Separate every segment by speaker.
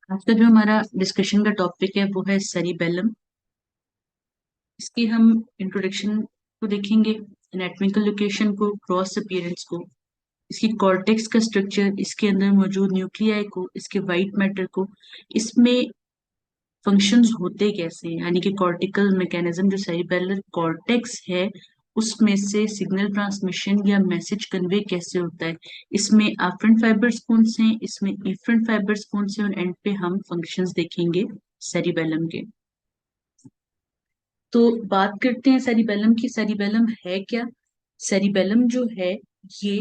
Speaker 1: आज का जो हमारा डिस्कशन का टॉपिक है वो है सेरिबेलम। इसकी हम इंट्रोडक्शन को देखेंगे, एनाटॉमिकल लोकेशन को, क्रॉस अपीयरेंस को, इसकी कॉर्टेक्स का स्ट्रक्चर, इसके अंदर मौजूद न्यूक्लियाई को, इसके वाइट मैटर को, इसमें फंक्शंस होते कैसे हैं, यानी कि कॉर्टिकल मैकेनिज्म जो सेरिबेलर कॉर्टेक्स है उसमें से सिग्नल ट्रांसमिशन या मैसेज कन्वे कैसे होता है, इसमें आफ्रेंट फाइबर्स कौन से हैं, इसमें इफरेंट फाइबर्स कौन से हैं, और एंड पे हम फंक्शंस देखेंगे सेरिबेलम के। तो बात करते हैं सेरिबेलम की। सेरिबेलम है क्या? सेरिबेलम जो है ये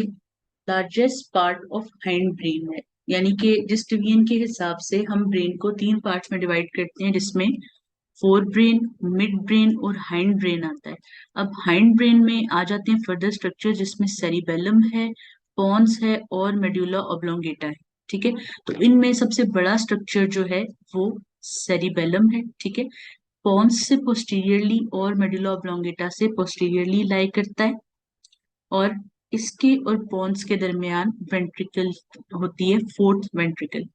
Speaker 1: largest part of hind brain है, यानी कि जिस डिवीजन के हिसाब से हम ब्रेन को तीन पार्ट्स में डिवाइड करते हैं, जिसमें फोर ब्रेन, मिड ब्रेन और हाइंड ब्रेन आता है। अब हाइंड ब्रेन में आ जाते हैं फर्दर स्ट्रक्चर, जिसमें सेरिबेलम है, पॉन्स है और मेडुला ऑब्लोंगेटा है। ठीक है, तो इनमें सबसे बड़ा स्ट्रक्चर जो है वो सेरिबेलम है। ठीक है, पॉन्स से पोस्टीरियरली और मेडुला ऑब्लोंगेटा से पोस्टीरियरली लाई करता है, और इसके और पॉन्स के दरमियान वेंट्रिकल होती है, फोर्थ वेंट्रिकल।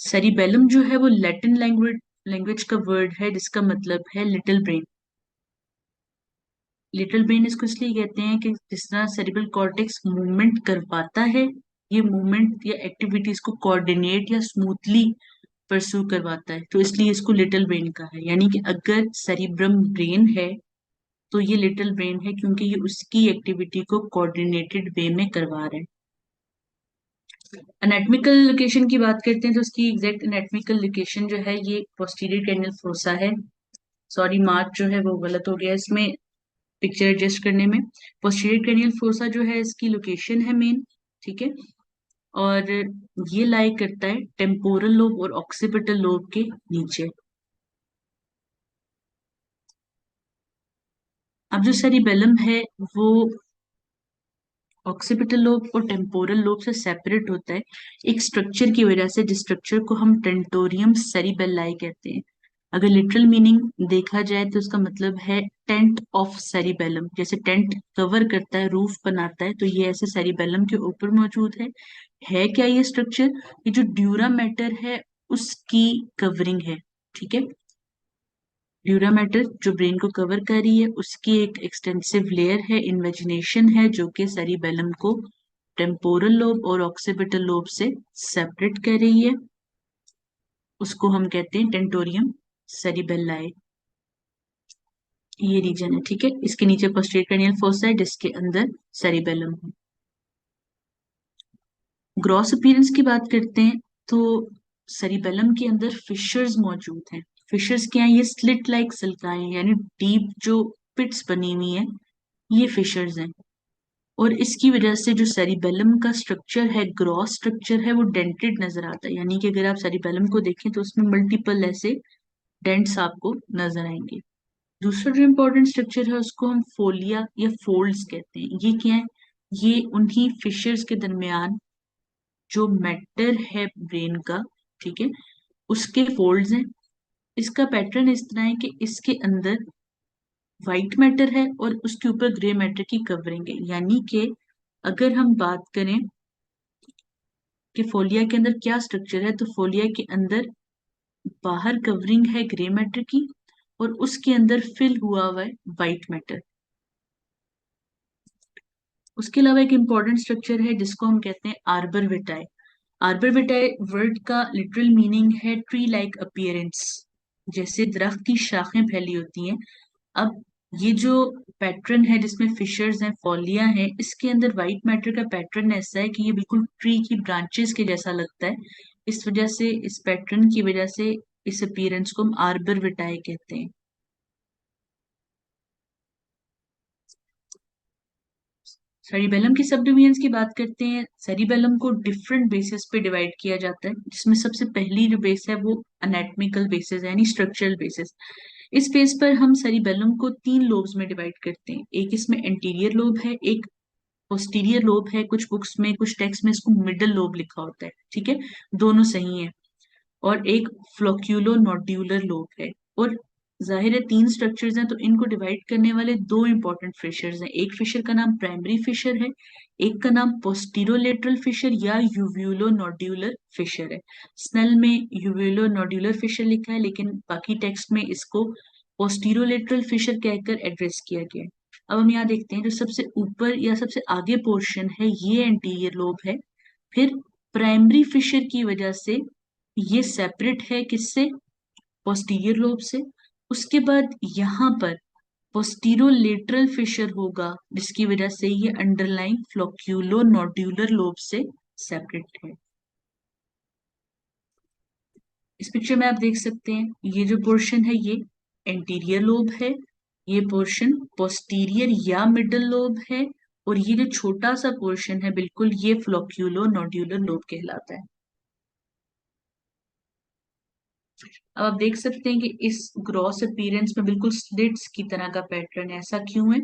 Speaker 1: सेरिबेलम जो है वो लैटिन लैंग्वेज लैंग्वेज का वर्ड है, जिसका मतलब है लिटिल ब्रेन। लिटिल ब्रेन इसको इसलिए कहते हैं कि जिस तरह सेरिब्रल कॉर्टेक्स मूवमेंट कर पाता है, ये मूवमेंट या एक्टिविटीज को कोऑर्डिनेट या स्मूथली परस्यू करवाता है, तो इसलिए इसको लिटिल ब्रेन का है। यानी कि अगर सेरिब्रम ब्रेन है तो ये लिटिल ब्रेन है, क्योंकि ये उसकी एक्टिविटी को कोऑर्डिनेटेड वे में करवा रहा है। एनाटॉमिकल लोकेशन की बात करते हैं तो उसकी एग्जैक्ट एनाटॉमिकल लोकेशन जो है ये पोस्टीरियर क्रेनियल फोसा है। सॉरी, मार्क जो है वो गलत हो गया इसमें पिक्चर एडजस्ट करने में। पोस्टीरियर क्रेनियल फोसा जो है इसकी लोकेशन है मेन। ठीक है, और ये लाई करता है टेम्पोरल लोब और ऑक्सीपिटल लोब के नीचे। अब जो सेरिबेलम है वो ऑक्सीपिटल लोब और टेम्पोरल लोब से सेपरेट होता है एक स्ट्रक्चर की वजह से, जिस स्ट्रक्चर को हम टेंटोरियम सेरिबेल्लाई कहते हैं। अगर लिटरल मीनिंग देखा जाए तो उसका मतलब है टेंट ऑफ सेरिबेलम। जैसे टेंट कवर करता है, रूफ बनाता है, तो ये ऐसे सेरिबेलम के ऊपर मौजूद है क्या ये स्ट्रक्चर? ये जो ड्यूरा मैटर है उसकी कवरिंग है। ठीक है, ड्यूरा मैटर जो ब्रेन को कवर कर रही है उसकी एक एक्सटेंसिव लेयर है, इन्वेजिनेशन है, जो कि सेरिबेलम को टेम्पोरल लोब और ऑक्सीपिटल लोब से सेपरेट कर रही है। उसको हम कहते हैं टेंटोरियम सेरिबेल्लाए। ये रीजन है। ठीक है, इसके नीचे पोस्टीरियर क्रेनियल फोसा है, जिसके अंदर सेरिबेलम है। ग्रॉस अपीयरेंस की बात करते हैं तो सेरिबेलम के अंदर फिशर्स मौजूद हैं। फिशर्स क्या है? ये स्लिट लाइक सिल्काएं, यानी डीप जो पिट्स बनी हुई है, ये फिशर्स हैं। और इसकी वजह से जो सेरिबेलम का स्ट्रक्चर है, ग्रॉस स्ट्रक्चर है, वो डेंटेड नजर आता है। यानी कि अगर आप सेरिबेलम को देखें तो उसमें मल्टीपल ऐसे डेंट्स आपको नजर आएंगे। दूसरा जो इम्पोर्टेंट स्ट्रक्चर है उसको हम फोलिया या फोल्ड्स कहते हैं। ये क्या है? ये उन्हीं फिशर्स के दरमियान जो मैटर है ब्रेन का, ठीक है, उसके फोल्ड्स हैं। इसका पैटर्न इस तरह है कि इसके अंदर व्हाइट मैटर है और उसके ऊपर ग्रे मैटर की कवरिंग है। यानी कि अगर हम बात करें कि फोलिया के अंदर क्या स्ट्रक्चर है, तो फोलिया के अंदर बाहर कवरिंग है ग्रे मैटर की, और उसके अंदर फिल हुआ हुआ है व्हाइट मैटर। उसके अलावा एक इम्पॉर्टेंट स्ट्रक्चर है जिसको हम कहते हैं आर्बर विटाई। आर्बर विटाई वर्ड का लिटरल मीनिंग है ट्री लाइक अपीयरेंस, जैसे दरख्त की शाखें फैली होती हैं। अब ये जो पैटर्न है जिसमें फिशर्स हैं, फॉलिया हैं, इसके अंदर व्हाइट मैटर का पैटर्न ऐसा है कि ये बिल्कुल ट्री की ब्रांचेस के जैसा लगता है। इस वजह से, इस पैटर्न की वजह से इस अपीयरेंस को हम आर्बर विटाई कहते हैं। सेरिबेलम की सब डिवीजन्स की बात करते हैं। सेरिबेलम को डिफरेंट बेसिस पे डिवाइड किया जाता है, जिसमें सबसे पहली जो बेस है वो अनेटमिकल बेसिस है, यानी स्ट्रक्चरल बेसिस। इस बेस पर हम सेरिबेलम को तीन लोब्स में डिवाइड करते हैं। एक इसमें एंटीरियर लोब है, एक पोस्टीरियर लोब है, कुछ बुक्स में, कुछ टेक्स्ट में इसको मिडल लोब लिखा होता है। ठीक है, दोनों सही है। और एक फ्लोक्यूलो नोड्यूलर लोब है। और जाहिर है तीन स्ट्रक्चर्स हैं, तो इनको डिवाइड करने वाले दो इंपॉर्टेंट फिशर्स हैं। एक फिशर का नाम प्राइमरी फिशर है, एक का नाम पोस्टीरोलेटरल फिशर या यूव्यूलो नोड्यूलर फिशर है। स्नेल में यूव्यूलो नोड्यूलर फिशर लिखा है, लेकिन बाकी टेक्स्ट में इसको पोस्टीरोलेटरल फिशर कहकर एड्रेस किया गया है। अब हम यहाँ देखते हैं, जो सबसे ऊपर या सबसे आगे पोर्शन है ये एंटीरियर लोब है। फिर प्राइमरी फिशर की वजह से ये सेपरेट है किससे, पोस्टीरियर लोब से। उसके बाद यहाँ पर पोस्टीरोलेटरल फिशर होगा, जिसकी वजह से ये अंडरलाइन फ्लोक्यूलो नोड्यूलर लोब से सेपरेट है। इस पिक्चर में आप देख सकते हैं ये जो पोर्शन है ये एंटीरियर लोब है, ये पोर्शन पोस्टीरियर या मिडल लोब है, और ये जो छोटा सा पोर्शन है बिल्कुल ये फ्लोक्यूलो नोड्यूलर लोब कहलाता है। अब आप देख सकते हैं कि इस ग्रॉस अपीयरेंस में बिल्कुल स्लिट्स की तरह का पैटर्न है। ऐसा क्यों है?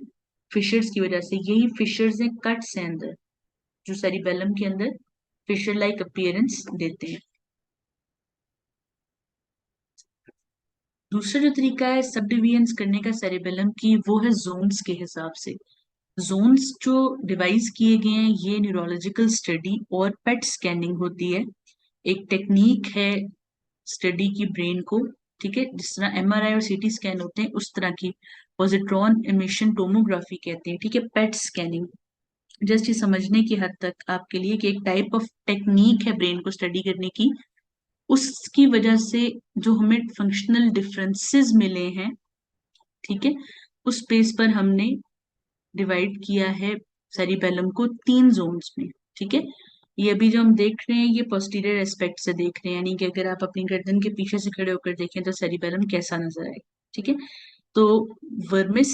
Speaker 1: फिशर्स की वजह से। यही फिशर्स हैं, कट्स हैं अंदर, जो सेरिबेलम के अंदर फिशर लाइक अपीयरेंस देते हैं। दूसरा जो तरीका है सब डिवीजन्स करने का सेरिबेलम की, वो है जोन्स के हिसाब से। जोन्स जो डिवाइस किए गए हैं ये न्यूरोलॉजिकल स्टडी और पेट स्कैनिंग होती है। एक टेक्निक है स्टडी की ब्रेन को, ठीक है, जिस तरह एमआरआई और सीटी स्कैन होते हैं उस तरह की पॉजिट्रॉन इमिशन टोमोग्राफी कहते हैं, ठीक है, पेट स्कैनिंग। जस्ट ये समझने की हद तक आपके लिए कि एक टाइप ऑफ टेक्निक है ब्रेन को स्टडी करने की, उसकी वजह से जो हमें फंक्शनल डिफरेंसेस मिले हैं, ठीक है, उस बेस पर हमने डिवाइड किया है सेरिबेलम को तीन जोन्स में, ठीक है। ये अभी जो हम देख रहे हैं ये पोस्टीरियर एस्पेक्ट से देख रहे हैं, यानी कि अगर आप अपनी गर्दन के पीछे से खड़े होकर देखें तो सेरिबेलम कैसा नजर आएगा, ठीक है। तो वर्मिस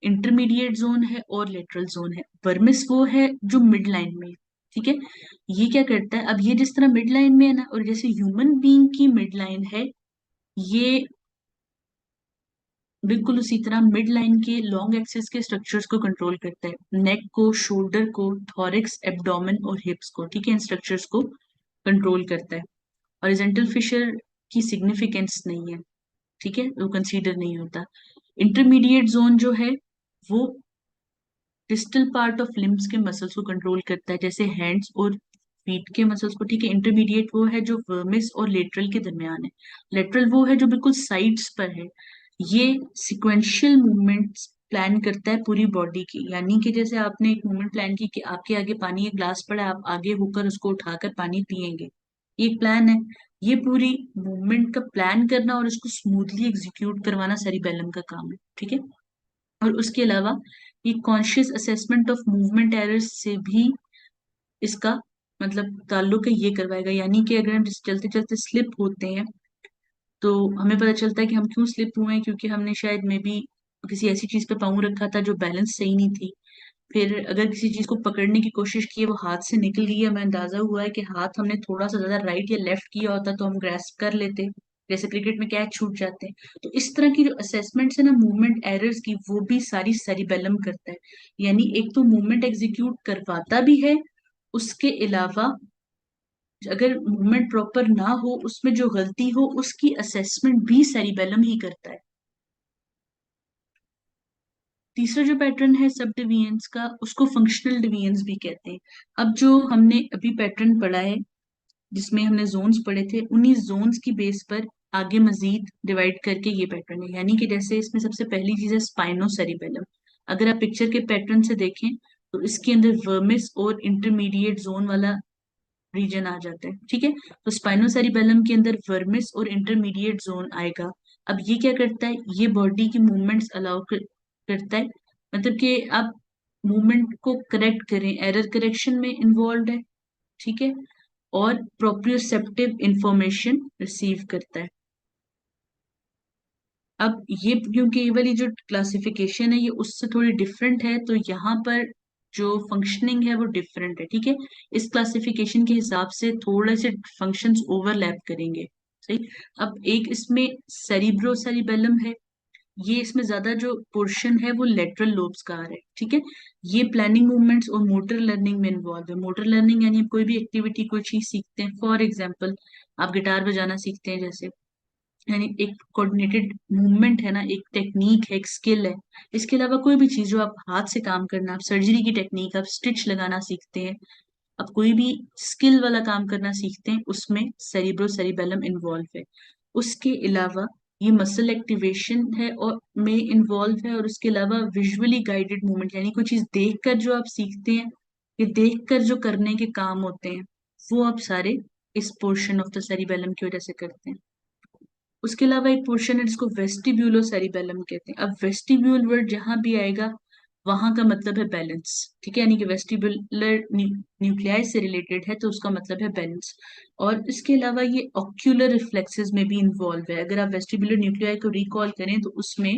Speaker 1: इंटरमीडिएट जोन है और लेटरल जोन है। वर्मिस वो है जो मिड लाइन में है, ठीक है। ये क्या करता है, अब ये जिस तरह मिड लाइन में है ना, और जैसे ह्यूमन बीइंग की मिड लाइन है, ये बिल्कुल उसी तरह मिड लाइन के लॉन्ग एक्सिस के स्ट्रक्चर्स को कंट्रोल करता है, नेक को, शोल्डर को, थॉरिक्स, एब्डोमेन और हिप्स को, ठीक है, इन स्ट्रक्चर्स को कंट्रोल करता है। हॉरिजॉन्टल फिशर की सिग्निफिकेंस नहीं है, ठीक है, वो कंसीडर नहीं होता। इंटरमीडिएट जोन जो है वो डिस्टल पार्ट ऑफ लिम्स के मसल्स को कंट्रोल करता है, जैसे हैंड्स और फीट के मसल्स को, ठीक है। इंटरमीडिएट वो है जो वर्मिस और लेटरल के दरमियान है। लेटरल वो है जो बिल्कुल साइड्स पर है। ये सिक्वेंशियल मूवमेंट्स प्लान करता है पूरी बॉडी की, यानी कि जैसे आपने एक मूवमेंट प्लान की कि आपके आगे पानी एक ग्लास पड़ा है, आप आगे होकर उसको उठाकर पानी पिएंगे, ये एक प्लान है। ये पूरी मूवमेंट का प्लान करना और उसको स्मूथली एग्जीक्यूट करवाना सेरिबेलम का काम है, ठीक है। और उसके अलावा ये conscious assessment of movement errors से भी इसका मतलब ताल्लुक है, ये करवाएगा। यानी कि अगर हम चलते चलते स्लिप होते हैं तो हमें पता चलता है कि हम क्यों स्लिप हुए हैं, क्योंकि हमने शायद मे बी किसी ऐसी चीज पे पाँव रखा था जो बैलेंस सही नहीं थी। फिर अगर किसी चीज को पकड़ने की कोशिश की है वो हाथ से निकल गई है, हमें अंदाजा हुआ है कि हाथ हमने थोड़ा सा ज्यादा राइट या लेफ्ट किया होता तो हम ग्रैस्प कर लेते, जैसे क्रिकेट में कैच छूट जाते हैं। तो इस तरह की जो असेसमेंट्स है ना मूवमेंट एरर्स की, वो भी सारी सेरिबेलम करता है। यानी एक तो मूवमेंट एग्जीक्यूट करवाता भी है, उसके अलावा अगर मूवमेंट प्रॉपर ना हो, उसमें जो गलती हो उसकी असेसमेंट भी सेरिबेलम ही करता है। तीसरा जो पैटर्न है सब डिवीजन्स का, उसको फंक्शनल डिवीजन्स भी कहते हैं। अब जो हमने अभी पैटर्न पढ़ा है जिसमें हमने जोन्स पढ़े थे, उन्हीं जोन्स की बेस पर आगे मजीद डिवाइड करके ये पैटर्न है। यानी कि जैसे इसमें सबसे पहली चीज है स्पाइनो सेरिबेलम। अगर आप पिक्चर के पैटर्न से देखें तो इसके अंदर वर्मिस और इंटरमीडिएट जोन वाला रीजन आ जाता है, ठीक है। तो स्पाइनोसेरिबेलम के अंदर वर्मिस और इंटरमीडिएट जोन आएगा। अब ये क्या करता है, ये बॉडी की मूवमेंट्स अलाउ करता है, मतलब कि आप मूवमेंट को करेक्ट करें, एरर करेक्शन में इन्वॉल्व है, ठीक है, और प्रोप्रियोसेप्टिव इंफॉर्मेशन रिसीव करता है। अब ये क्योंकि ये वाली जो क्लासिफिकेशन है ये उससे थोड़ी डिफरेंट है, तो यहाँ पर जो फंक्शनिंग है वो डिफरेंट है, ठीक है। इस क्लासिफिकेशन के हिसाब से थोड़े से फंक्शंस ओवरलैप करेंगे, सही। अब एक इसमें सेरिब्रो सेरिबेलम है, ये इसमें ज्यादा जो पोर्शन है वो लेटरल लोब्स का आ रहा है, ठीक है। ये प्लानिंग मूवमेंट्स और मोटर लर्निंग में इन्वॉल्व है। मोटर लर्निंग यानी आप कोई भी एक्टिविटी, कोई चीज सीखते हैं, फॉर एग्जाम्पल आप गिटार बजाना सीखते हैं जैसे, यानी एक कोऑर्डिनेटेड मूवमेंट है ना, एक टेक्निक है, एक स्किल है। इसके अलावा कोई भी चीज जो आप हाथ से काम करना, आप सर्जरी की टेक्निक, आप स्टिच लगाना सीखते हैं, आप कोई भी स्किल वाला काम करना सीखते हैं, उसमें सेरिब्रो सेरिबेलम इन्वॉल्व है। उसके अलावा ये मसल एक्टिवेशन है और में इन्वॉल्व है, और उसके अलावा विजुअली गाइडेड मूवमेंट, यानी कोई चीज देखकर जो आप सीखते हैं, ये देखकर जो करने के काम होते हैं, वो आप सारे इस पोर्शन ऑफ द सेरिबेलम की वजह से करते हैं। उसके अलावा एक पोर्शन है जिसको वेस्टिब्यूलो सेरिबेलम कहते हैं। अब वेस्टिब्यूल वर्ड जहां भी आएगा वहां का मतलब है बैलेंस, ठीक है, यानी कि वेस्टिबुलर न्यूक्लियाई से रिलेटेड है तो उसका मतलब है बैलेंस। और इसके अलावा ये ऑक्यूलर रिफ्लेक्सेस में भी इन्वॉल्व है। अगर आप वेस्टिबुलर न्यूक्लियाई को रिकॉल करें तो उसमें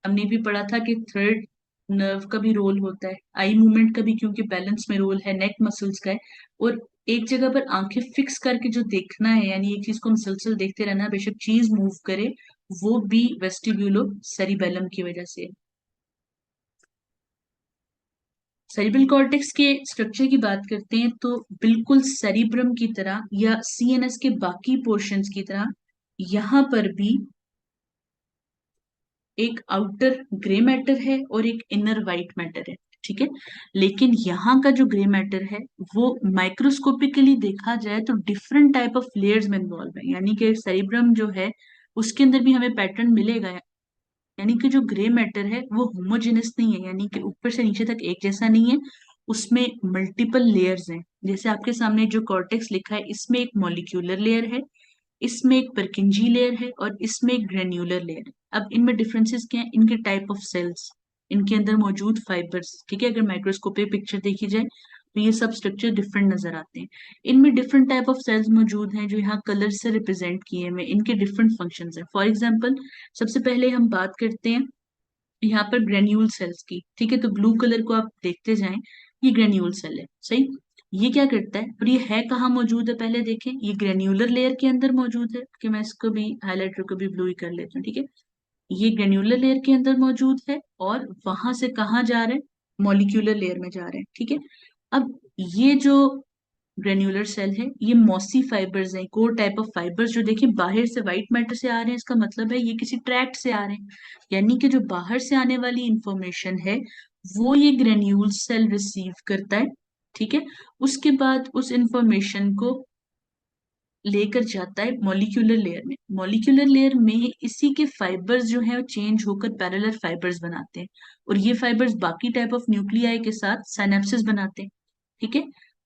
Speaker 1: हमने भी पढ़ा था कि थर्ड नर्व का भी रोल होता है, आई मूवमेंट का भी, क्योंकि बैलेंस में रोल है, नेक मसल्स का है। और एक जगह पर आंखें फिक्स करके जो देखना है, यानी एक चीज को मुसलसल देखते रहना, बेशक चीज मूव करे, वो भी वेस्टिब्यूलो सेरिबेलम की वजह से है। सेरिब्रल कॉर्टेक्स के स्ट्रक्चर की बात करते हैं तो बिल्कुल सेरिब्रम की तरह या सीएनएस के बाकी पोर्शंस की तरह यहाँ पर भी एक आउटर ग्रे मैटर है और एक इनर वाइट मैटर है, ठीक है। लेकिन यहाँ का जो ग्रे मैटर है वो माइक्रोस्कोपिकली देखा जाए तो डिफरेंट टाइप ऑफ लेयर्स में इन्वॉल्व है, यानी कि सेरिब्रम जो है उसके अंदर भी हमें पैटर्न मिलेगा। यानी कि जो ग्रे मैटर है वो होमोजेनस नहीं है, यानी कि ऊपर से नीचे तक एक जैसा नहीं है, उसमें मल्टीपल लेयर्स हैं। जैसे आपके सामने जो कॉर्टेक्स लिखा है, इसमें एक मॉलिक्यूलर लेयर है, इसमें एक परकिंजी लेयर है और इसमें एक ग्रेन्यूलर लेयर है। अब इनमें डिफरेंसेस क्या है? इनके टाइप ऑफ सेल्स, इनके अंदर मौजूद फाइबर्स, ठीक है। अगर माइक्रोस्कोपिक पिक्चर देखी जाए तो ये सब स्ट्रक्चर डिफरेंट नजर आते हैं। इनमें डिफरेंट टाइप ऑफ सेल्स मौजूद हैं जो यहाँ कलर से रिप्रेजेंट किए हुए हैं। इनके डिफरेंट फंक्शंस हैं। फॉर एग्जांपल, सबसे पहले हम बात करते हैं यहाँ पर ग्रेन्यूल सेल्स की, ठीक है। तो ब्लू कलर को आप देखते जाएं, ये ग्रेन्यूल सेल है, सही। ये क्या करता है और ये है कहाँ मौजूद है? पहले देखें, ये ग्रेन्यूलर लेयर के अंदर मौजूद है, कि मैं इसको भी हाईलाइटर को भी ब्लू ही कर लेती हूँ, ठीक है। ये ग्रेन्यूलर लेयर के अंदर मौजूद है और वहां से कहाँ जा रहे हैं? मॉलिक्यूलर लेयर में जा रहे हैं, ठीक है। अब ये जो ग्रेन्युलर सेल है, ये मॉसी फाइबर्स हैं, कोर टाइप ऑफ फाइबर्स, जो देखिए बाहर से व्हाइट मैटर से आ रहे हैं, इसका मतलब है ये किसी ट्रैक्ट से आ रहे हैं। यानी कि जो बाहर से आने वाली इंफॉर्मेशन है वो ये ग्रेन्यूल सेल रिसीव करता है, ठीक है। उसके बाद उस इंफॉर्मेशन को लेकर जाता है मॉलिक्यूलर लेयर में। मॉलिक्यूलर लेयर में इसी के फाइबर्स जो है वो चेंज होकर पैरेलल फाइबर्स बनाते हैं, और ये फाइबर्स बाकी टाइप ऑफ न्यूक्लियाई के साथ साइनेप्सिस बनाते हैं, ठीक है।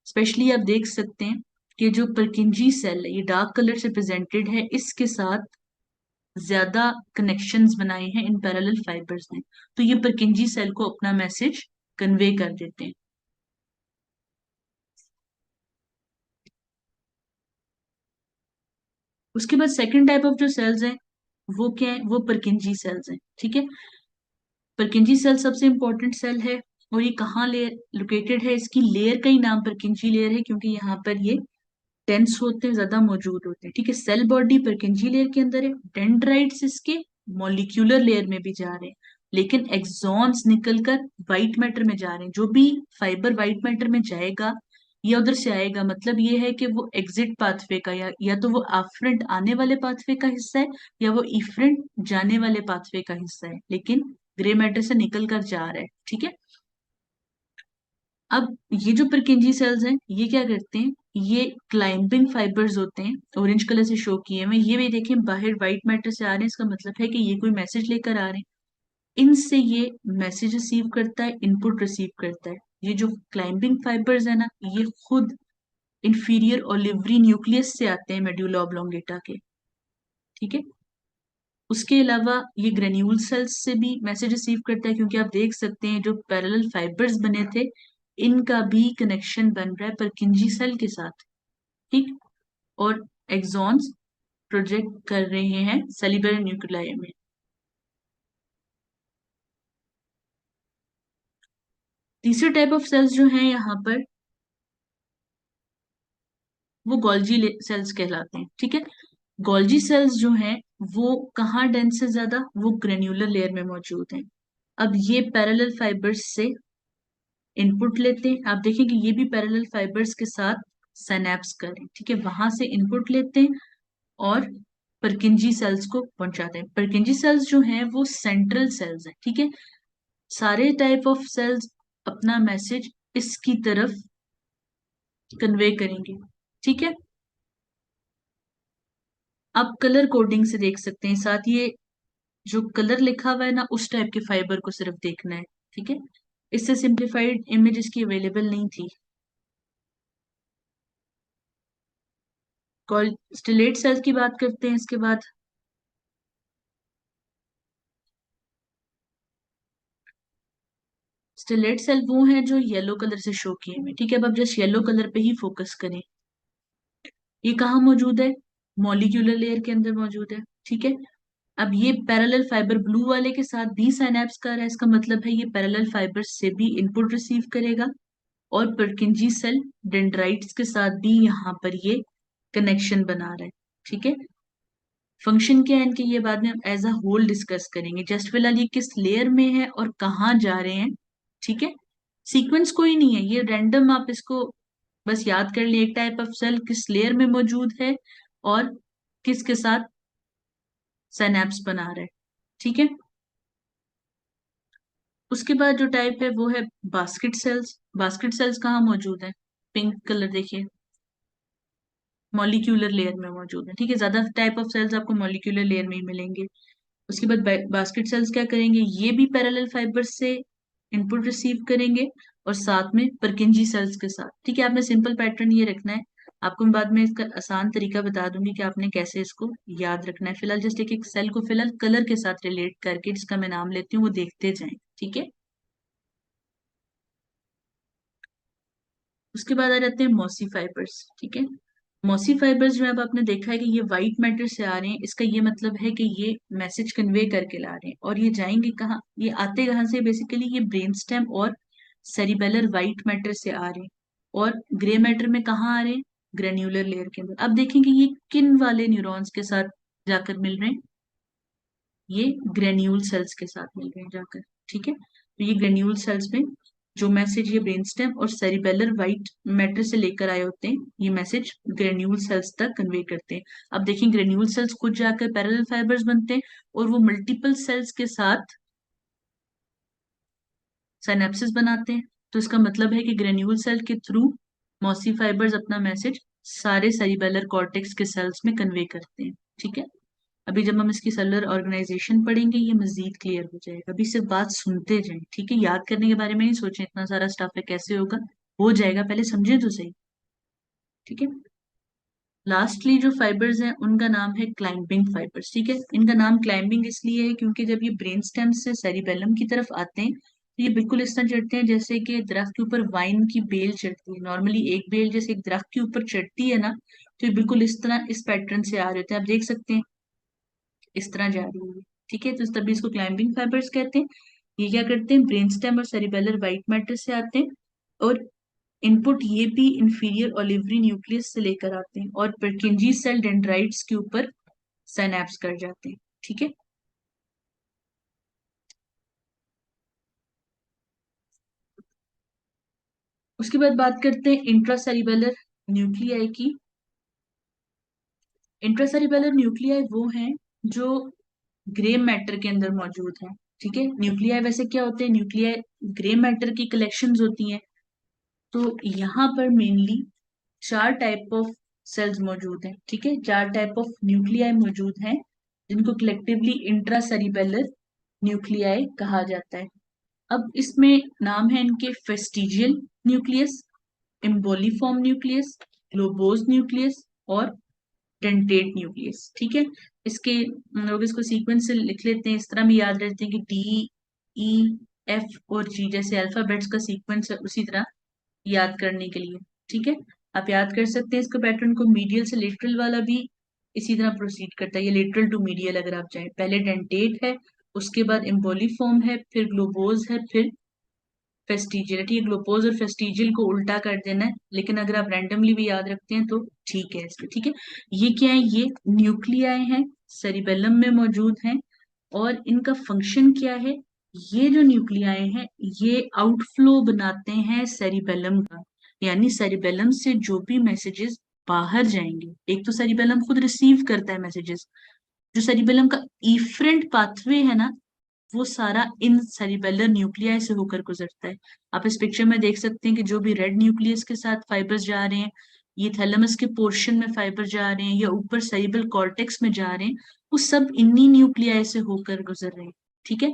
Speaker 1: स्पेशली आप देख सकते हैं कि जो परकिंजी सेल है, ये डार्क कलर से प्रेजेंटेड है, इसके साथ ज्यादा कनेक्शंस बनाए हैं इन पैरेलल फाइबर्स ने, तो ये परकिंजी सेल को अपना मैसेज कन्वे कर देते हैं। उसके बाद सेकंड टाइप ऑफ जो सेल्स हैं वो क्या है? वो परकिंजी सेल्स हैं, ठीक है। परकिंजी सेल सबसे इंपॉर्टेंट सेल है, और ये कहाँ लेयर लोकेटेड है? इसकी लेयर का ही नाम परकिंजी लेयर है, क्योंकि यहाँ पर ये डेंस होते हैं, ज्यादा मौजूद होते हैं, ठीक है। सेल बॉडी परकिंजी लेयर के अंदर है, डेंड्राइट्स इसके मॉलिक्यूलर लेयर में भी जा रहे हैं, लेकिन एक्सॉन्स निकलकर व्हाइट मैटर में जा रहे हैं। जो भी फाइबर व्हाइट मैटर में जाएगा या उधर से आएगा, मतलब ये है कि वो एग्जिट पाथवे का या तो वो आफ्रेंट आने वाले पाथवे का हिस्सा है, या वो इफरेंट जाने वाले पाथवे का हिस्सा है, लेकिन ग्रे मैटर से निकल कर जा रहा है, ठीक है। अब ये जो परकिंजी सेल्स हैं ये क्या करते हैं? ये क्लाइंबिंग फाइबर्स होते हैं, ऑरेंज कलर से शो किए हुए, ये भी देखें बाहर व्हाइट मैटर से आ रहे हैं, इसका मतलब है कि ये कोई मैसेज लेकर आ रहे हैं। इनसे ये मैसेज रिसीव करता है, इनपुट रिसीव करता है। ये जो क्लाइंबिंग फाइबर्स है ना, ये खुद इंफीरियर ओलिवरी न्यूक्लियस से आते हैं, मेड्यूला ऑब्लोंगेटा के, ठीक है। उसके अलावा ये ग्रेन्यूल सेल्स से भी मैसेज रिसीव करता है, क्योंकि आप देख सकते हैं जो पैरेलल फाइबर्स बने थे, इनका भी कनेक्शन बन रहा है परकिंजी सेल के साथ, ठीक। और एक्सॉन्स प्रोजेक्ट कर रहे हैं सेल्यूलर न्यूक्लियाई में। तीसरे टाइप ऑफ सेल्स जो हैं यहाँ पर, वो गोल्जी सेल्स कहलाते हैं, ठीक है। गोल्जी सेल्स जो हैं वो कहाँ डेंस है ज्यादा? वो ग्रेन्युलर लेयर में मौजूद हैं। अब ये पैरेलल फाइबर्स से इनपुट लेते हैं, आप देखें कि ये भी पैरेलल फाइबर्स के साथ सिनैप्स करें, ठीक है, वहां से इनपुट लेते हैं और परकिंजी सेल्स को पहुंचाते हैं। परकिंजी सेल्स जो हैं वो सेंट्रल सेल्स हैं, ठीक है। सारे टाइप ऑफ सेल्स अपना मैसेज इसकी तरफ कन्वे करेंगे, ठीक है। आप कलर कोडिंग से देख सकते हैं, साथ ये जो कलर लिखा हुआ है ना, उस टाइप के फाइबर को सिर्फ देखना है, ठीक है। इससे सिंप्लीफाइड इमेज इसकी अवेलेबल नहीं थी। कॉल स्टिलेट सेल की बात करते हैं इसके बाद। स्टिलेट सेल वो हैं जो येलो कलर से शो किए हुए, ठीक है। अब आप जस्ट येलो कलर पे ही फोकस करें। ये कहाँ मौजूद है? मॉलिक्यूलर लेयर के अंदर मौजूद है, ठीक है। अब ये पैरेलल फाइबर ब्लू वाले के साथ भी साइनेप्स कर रहा है, इसका मतलब है ये पैरेलल फाइबर से भी इनपुट रिसीव करेगा। और पर्किंजी सेल डेंड्राइट्स के साथ भी यहाँ पर ये कनेक्शन बना रहा है, ठीक है। फंक्शन क्या है इनके, ये बाद में हम एज अ होल डिस्कस करेंगे। जस्ट फिलहाल ये किस लेयर में है और कहाँ जा रहे हैं, ठीक है। सीक्वेंस कोई नहीं है, ये रैंडम आप इसको बस याद कर लिए। एक टाइप ऑफ सेल किस लेयर में मौजूद है और किसके साथ सिनेप्स बना रहा है, ठीक है। उसके बाद जो टाइप है वो है बास्केट सेल्स। बास्केट सेल्स कहाँ मौजूद है? पिंक कलर देखिए, मॉलिक्यूलर लेयर में मौजूद है, ठीक है। ज्यादा टाइप ऑफ सेल्स आपको मॉलिक्यूलर लेयर में ही मिलेंगे। उसके बाद बास्केट सेल्स क्या करेंगे, ये भी पैरेलल फाइबर से इनपुट रिसीव करेंगे और साथ में परकिंजी सेल्स के साथ, ठीक है। आपने सिंपल पैटर्न ये रखना है। आपको मैं बाद में इसका आसान तरीका बता दूंगी कि आपने कैसे इसको याद रखना है। फिलहाल जस्ट एक एक सेल को फिलहाल कलर के साथ रिलेट करके, जिसका मैं नाम लेती हूँ, वो देखते जाएं, ठीक है। उसके बाद आ जाते हैं मॉसी फाइबर्स, ठीक है। मॉसी फाइबर्स जो है, अब आपने देखा है कि ये व्हाइट मैटर से आ रहे हैं, इसका ये मतलब है कि ये मैसेज कन्वे करके ला रहे हैं। और ये जाएंगे कहाँ, ये आते कहाँ से? बेसिकली ये ब्रेन स्टेम और सेरिबेलर व्हाइट मैटर से आ रहे हैं। और ग्रे मैटर में कहाँ आ रहे हैं? ग्रेन्यूलर लेयर के अंदर। अब देखेंगे ये किन वाले न्यूरॉन्स के साथ जाकर मिल रहे हैं, ये ग्रेन्यूल सेल्स के साथ मिल रहे हैं जाकर, ठीक है। तो ये ग्रेन्यूल सेल्स में जो मैसेज ये ब्रेनस्टेम और सेरिबेलर वाइट मैटर से लेकर आए होते हैं, ये मैसेज ग्रेन्यूल सेल्स तक कन्वे करते हैं। अब देखिए ग्रेन्यूल सेल्स खुद जाकर पैरेलल फाइबर्स बनते हैं और वो मल्टीपल सेल्स के साथ सिनेप्सिस बनाते हैं। तो इसका मतलब है कि ग्रेन्यूल सेल के थ्रू मॉसी फाइबर्स अपना मैसेज सारे सेरिबेलर कॉर्टेक्स के सेल्स में कन्वे करते हैं, ठीक है। अभी जब हम इसकी सेलुलर ऑर्गेनाइजेशन पढ़ेंगे ये मजीद क्लियर हो जाएगा। अभी सिर्फ बात सुनते जाएं, ठीक है। याद करने के बारे में नहीं सोचें, इतना सारा स्टफ है कैसे होगा, हो जाएगा, पहले समझे तो सही, ठीक है। लास्टली जो फाइबर्स हैं उनका नाम है क्लाइंबिंग फाइबर्स, ठीक है। इनका नाम क्लाइंबिंग इसलिए है क्योंकि जब ये ब्रेन स्टेम से सेरिबेलम की तरफ आते हैं तो ये बिल्कुल इस तरह चढ़ते हैं जैसे कि दरख्त के ऊपर वाइन की बेल चढ़ती है। नॉर्मली एक बेल जैसे एक दरख्त के ऊपर चढ़ती है ना, तो ये बिल्कुल इस तरह इस पैटर्न से आ रहे होते हैं, आप देख सकते हैं इस तरह जा रही है, ठीक है। तो तभी इसको क्लाइंबिंग फाइबर्स कहते हैं। ये क्या करते हैं, ब्रेन स्टेम और सेरिबेलर व्हाइट मैटर से आते हैं और इनपुट ये भी इंफीरियर ओलिवरी न्यूक्लियस से लेकर आते हैं और पर्किंजी सेल डेंड्राइट्स के ऊपर साइनेप्स कर जाते हैं, ठीक है। उसके बाद बात करते हैं इंट्रासेरिबेलर न्यूक्लियाई की। इंट्रासेरिबेलर न्यूक्लियाई वो हैं जो ग्रे मैटर के अंदर मौजूद हैं, ठीक है। न्यूक्लियाई वैसे क्या होते हैं, न्यूक्लियाई ग्रे मैटर की कलेक्शंस होती हैं। तो यहाँ पर मेनली चार टाइप ऑफ सेल्स मौजूद हैं, ठीक है। चार टाइप ऑफ न्यूक्लियाई मौजूद हैं जिनको कलेक्टिवली इंट्रासेरिबेलर न्यूक्लियाई कहा जाता है। अब इसमें नाम है इनके फेस्टिजियल न्यूक्लियस, इम्बोलिफॉर्म न्यूक्लियस, ग्लोबोज न्यूक्लियस और डेंटेट न्यूक्लियस, ठीक है। इसके हम लोग इसको सीक्वेंस से लिख लेते हैं, इस तरह भी याद रखते हैं कि डी, ई, एफ और जी जैसे अल्फाबेट्स का सीक्वेंस है, उसी तरह याद करने के लिए, ठीक है। आप याद कर सकते हैं इसको पैटर्न को। मीडियल से लेटरल वाला भी इसी तरह प्रोसीड करता है, ये लेटरल टू मीडियल अगर आप चाहें। पहले डेंटेट है, उसके बाद एम्बोलिफॉर्म है, फिर ग्लोबोज है, फिर फेस्टिजियल है, ठीक है। ग्लोबोज और फेस्टिजियल को उल्टा कर देना है, लेकिन अगर आप रैंडमली भी याद रखते हैं तो ठीक है इसमें, ठीक है। ये क्या है, ये न्यूक्लियाई हैं, सेरिबेलम में मौजूद हैं और इनका फंक्शन क्या है, ये जो न्यूक्लियाई हैं ये आउटफ्लो बनाते हैं सेरिबेलम का। यानी सेरिबेलम से जो भी मैसेजेस बाहर जाएंगे, एक तो सेरिबेलम खुद रिसीव करता है मैसेजेस, जो सेरिबेलम का इफरेंट पाथवे है ना, वो सारा इन सेरिबेलर न्यूक्लियाई से होकर गुजरता है। आप इस पिक्चर में देख सकते हैं कि जो भी रेड न्यूक्लियस के साथ फाइबर्स जा रहे हैं, ये थैलेमस के पोर्शन में फाइबर जा रहे हैं या ऊपर सेरिबल कॉर्टेक्स में जा रहे हैं, वो सब इन्हीं न्यूक्लियाई से होकर गुजर रहे हैं। ठीक है।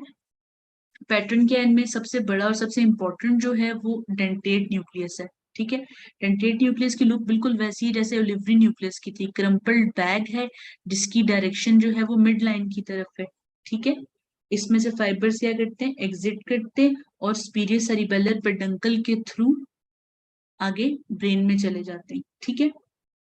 Speaker 1: पैटर्न के एंड में सबसे बड़ा और सबसे इंपॉर्टेंट जो है वो डेंटेट न्यूक्लियस है। ठीक है। डेंटेट न्यूक्लियस की लुक बिल्कुल वैसी है जैसे ओलिवरी न्यूक्लियस की थी, क्रम्पल्ड बैग है जिसकी डायरेक्शन जो है वो मिड लाइन की तरफ है। ठीक है। इसमें से फाइबर्स क्या करते हैं, एग्जिट करते हैं और स्पीरियर सेरिबेलर पेडंकल के थ्रू आगे ब्रेन में चले जाते हैं। ठीक है।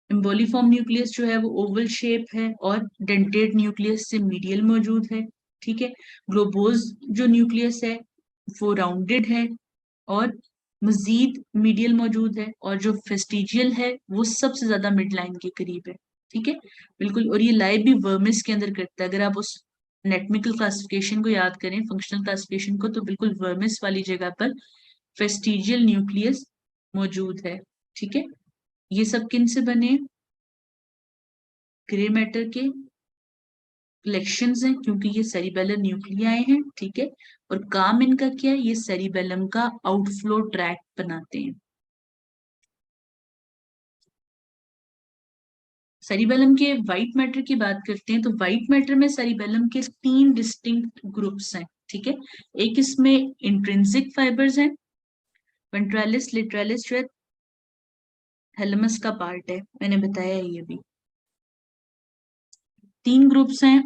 Speaker 1: एम्बोलिफॉर्म न्यूक्लियस जो है वो ओवल शेप है और डेंटेट न्यूक्लियस से मीडियल मौजूद है। ठीक है। ग्लोबोज जो न्यूक्लियस है वो राउंडेड है और मजीद मीडियल मौजूद है, और जो फेस्टिजियल है वो सबसे ज्यादा मिड लाइन के करीब है। ठीक है। बिल्कुल। और ये लाई भी वर्मिस के अंदर करता है। अगर आप उस एनाटॉमिकल क्लासिफिकेशन को याद करें, फंक्शनल क्लासिफिकेशन को, तो बिल्कुल वर्मिस वाली जगह पर फेस्टिजियल न्यूक्लियस मौजूद है। ठीक है। ये सब किन से बने, ग्रे मैटर के कलेक्शंस हैं, क्योंकि ये सेरिबेलर न्यूक्लियाई हैं। ठीक है। और काम इनका क्या है, ये सेरिबेलम का आउटफ्लो ट्रैक्ट बनाते हैं। सेरिबेलम के व्हाइट मैटर की बात करते हैं तो व्हाइट मैटर में सेरिबेलम के तीन डिस्टिंक्ट ग्रुप्स हैं। ठीक है। एक इसमें इंट्रिंसिक फाइबर्स हैं, वेंट्रालिस लिटरालिस जो है थैलेमस का पार्ट है, मैंने बताया ये भी। तीन ग्रुप्स हैं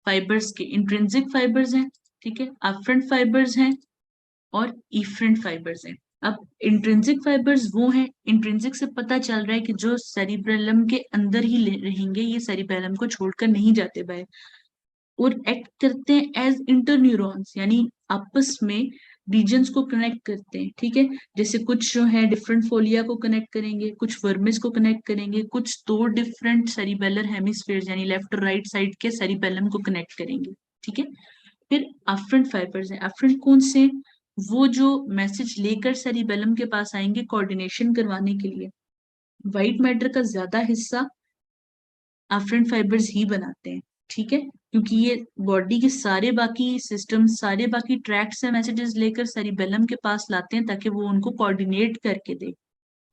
Speaker 1: फाइबर्स के, इंट्रिंसिक फाइबर्स हैं, ठीक है, अफरेंट फाइबर्स हैं और इफरेंट फाइबर्स हैं। अब इंट्रिंसिक फाइबर्स वो हैं, इंट्रिंसिक से पता चल रहा है कि जो सेरिबेलम के अंदर ही रहेंगे, ये सेरिबेलम को छोड़कर नहीं जाते बाहर, और एक्ट करते हैं एज इंटरन्यूरॉन्स, यानी आपस में रीजन्स को कनेक्ट करते हैं। ठीक है। जैसे कुछ जो है डिफरेंट फोलिया को कनेक्ट करेंगे, कुछ वर्मिस को कनेक्ट करेंगे, कुछ दो डिफरेंट सेरिबेलर हेमिस्फीयर्स यानी लेफ्ट और राइट साइड के सेरिबेलम को कनेक्ट करेंगे। ठीक है। फिर अफरेंट फाइबर्स हैं। अफरेंट कौन से, वो जो मैसेज लेकर सेरिबेलम के पास आएंगे कोऑर्डिनेशन करवाने के लिए। व्हाइट मैटर का ज्यादा हिस्सा अफरेंट फाइबर्स ही बनाते हैं। ठीक है। क्योंकि ये बॉडी के सारे बाकी सिस्टम, सारे बाकी ट्रैक्ट से मैसेजेस लेकर सेरिबेलम के पास लाते हैं ताकि वो उनको कोऑर्डिनेट करके दे।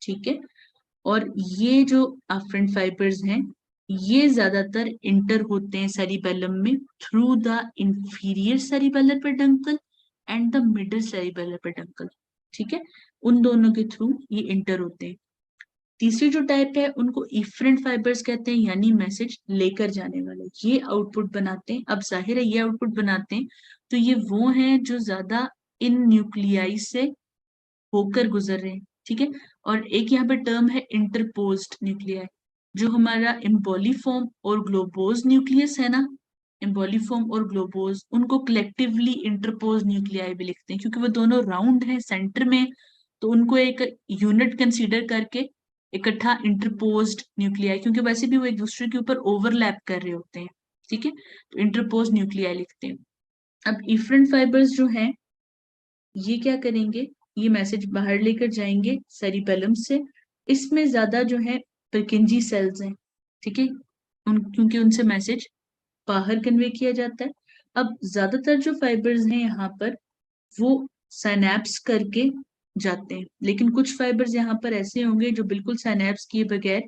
Speaker 1: ठीक है। और ये जो अफरेंट फाइबर्स हैं, ये ज्यादातर इंटर होते हैं सेरिबेलम में through the inferior cerebellar peduncle and the middle cerebellar peduncle. ठीक है। उन दोनों के थ्रू ये इंटर होते हैं। तीसरी जो टाइप है उनको इफरेंट फाइबर्स कहते हैं, यानी मैसेज लेकर जाने वाले, ये आउटपुट बनाते हैं। अब जाहिर है ये आउटपुट बनाते हैं तो ये वो हैं जो ज्यादा इन न्यूक्लियाई से होकर गुजर रहे हैं। ठीक है। और एक यहाँ पे टर्म है इंटरपोज्ड न्यूक्लियाई। जो हमारा एम्बोलिफॉर्म और ग्लोबोज न्यूक्लियस है ना, एम्बोलिफॉर्म और ग्लोबोज, उनको कलेक्टिवली इंटरपोज न्यूक्लियाई भी लिखते हैं, क्योंकि वो दोनों राउंड हैं सेंटर में, तो उनको एक यूनिट कंसीडर करके इकट्ठा इंटरपोज्ड न्यूक्लियाई, क्योंकि वैसे भी वो एक दूसरे के ऊपर ओवरलैप कर रहे होते हैं। ठीक है। तो इंटरपोज न्यूक्लियाई लिखते हैं। अब इफरेंट फाइबर्स जो हैं, ये क्या करेंगे, ये मैसेज बाहर लेकर जाएंगे सेरिबेलम से। इसमें ज्यादा जो है परकिंजी सेल्स हैं। ठीक है। क्योंकि उनसे मैसेज बाहर कन्वे किया जाता है। अब ज्यादातर जो फाइबर्स हैं यहाँ पर, वो साइनैप्स करके जाते हैं, लेकिन कुछ फाइबर्स यहाँ पर ऐसे होंगे जो बिल्कुल साइनैप्स किए बगैर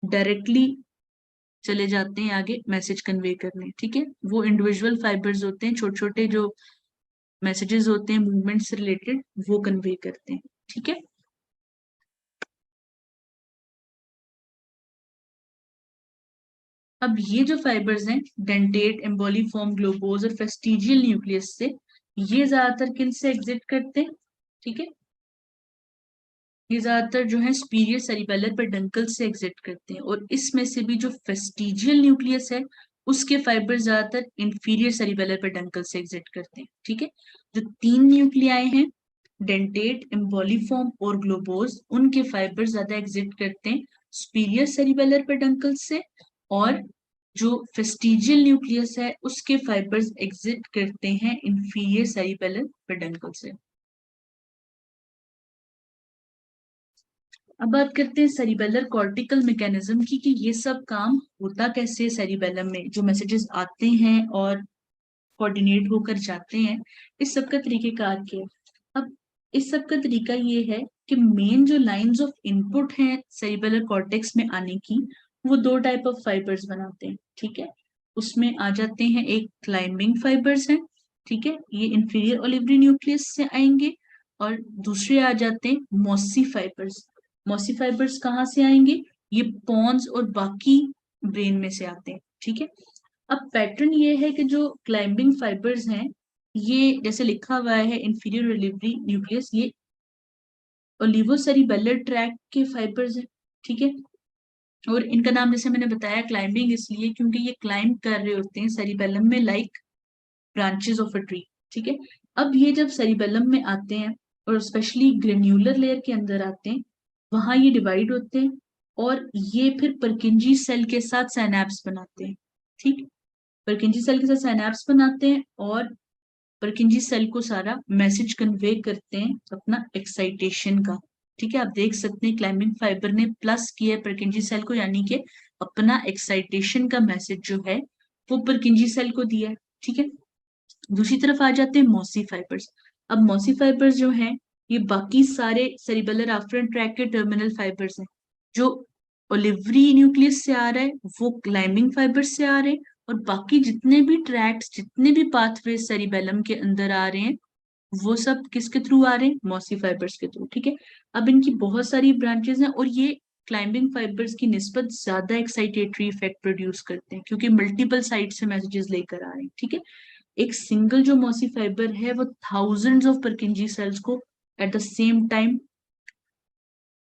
Speaker 1: डायरेक्टली चले जाते हैं आगे मैसेज कन्वे करने। ठीक है। वो इंडिविजुअल फाइबर्स होते हैं, छोटे छोटे जो मैसेजेस होते हैं मूवमेंट से रिलेटेड, वो कन्वे करते हैं। ठीक है। अब ये जो फाइबर्स हैं, डेंटेट, एम्बोलिफॉर्म, ग्लोबोज और फेस्टिजियल न्यूक्लियस से, ये ज्यादातर किन से एग्जिट करते हैं। ठीक है। ये ज्यादातर जो है सुपीरियर सेरिबेलर पेडंकल से एग्जिट करते हैं, और इसमें से भी जो फेस्टिजियल न्यूक्लियस है, उसके फाइबर ज्यादातर इंफीरियर सेरिबेलर पेडंकल से एग्जिट करते हैं। ठीक है। जो तीन न्यूक्लियाई हैं, डेंटेट, एम्बोलिफॉर्म और ग्लोबोज, उनके फाइबर ज्यादा एग्जिट करते हैं सुपीरियर सेरिबेलर पेडंकल से, और जो फेस्टिजियल न्यूक्लियस है उसके फाइबर्स एग्जिट करते हैं इंफीरियर सेरिबेलर पेडंकल से। अब बात करते हैं सेरिबेलर कॉर्टिकल मैकेनिज्म की, कि ये सब काम होता कैसे सेरिबेलम में, जो मैसेजेस आते हैं और कोऑर्डिनेट होकर जाते हैं, इस सब का तरीकेकार क्या है। अब इस सब का तरीका ये है कि मेन जो लाइंस ऑफ इनपुट हैं सेरिबेलर कॉर्टेक्स में आने की, वो दो टाइप ऑफ फाइबर्स बनाते हैं, ठीक है। उसमें आ जाते हैं, एक क्लाइंबिंग फाइबर्स हैं, ठीक है, ये इंफीरियर ओलिवरी न्यूक्लियस से आएंगे। और दूसरे आ जाते हैं मॉसी फाइबर्स। मॉसी फाइबर्स कहाँ से आएंगे? ये पॉन्स और बाकी ब्रेन में से आते हैं, ठीक है। अब पैटर्न ये है कि जो क्लाइंबिंग फाइबर्स हैं, ये जैसे लिखा हुआ है इंफीरियर ओलिवरी न्यूक्लियस, ये ओलिवोसेरिबेलर ट्रैक के फाइबर्स हैं, ठीक है। और इनका नाम जैसे मैंने बताया क्लाइंबिंग इसलिए क्योंकि ये क्लाइंब कर रहे होते हैं सेरिबेलम में, like branches of a tree, ठीक है। अब ये जब सेरिबेलम में आते हैं और स्पेशली ग्रेन्यूलर लेयर के अंदर आते हैं, वहां ये डिवाइड होते हैं और ये फिर परकिंजी सेल के साथ साइनैप्स बनाते हैं, ठीक। परकिंजी सेल के साथ साइनैप्स बनाते हैं और परकिंजी सेल को सारा मैसेज कन्वे करते हैं अपना एक्साइटेशन का, ठीक है। आप देख सकते हैं क्लाइंबिंग फाइबर ने प्लस किया है परकिंजी सेल को, यानी कि अपना एक्साइटेशन का मैसेज जो है वो परकिंजी सेल को दिया है, ठीक है। दूसरी तरफ आ जाते हैं मॉसी फाइबर्स। अब मॉसी फाइबर्स जो हैं, ये बाकी सारे सेरिबेलर आफ्फरेंट ट्रैक के टर्मिनल फाइबर्स हैं। जो ओलिवरी न्यूक्लियस से आ रहा है वो क्लाइंबिंग फाइबर्स से आ रहे हैं, और बाकी जितने भी ट्रैक्स, जितने भी पाथवे सेरिबेलम के अंदर आ रहे हैं, वो सब किसके थ्रू आ रहे हैं? मॉसी फाइबर्स के थ्रू, ठीक है। अब इनकी बहुत सारी ब्रांचेस हैं और ये क्लाइंबिंग फाइबर्स की निस्बत ज्यादा एक्साइटेटरी इफेक्ट प्रोड्यूस करते हैं क्योंकि मल्टीपल साइड से मैसेजेस लेकर आ रहे हैं, ठीक है। एक सिंगल जो मॉसी फाइबर है वो थाउजेंड्स ऑफ परकिंजी सेल्स को at the same time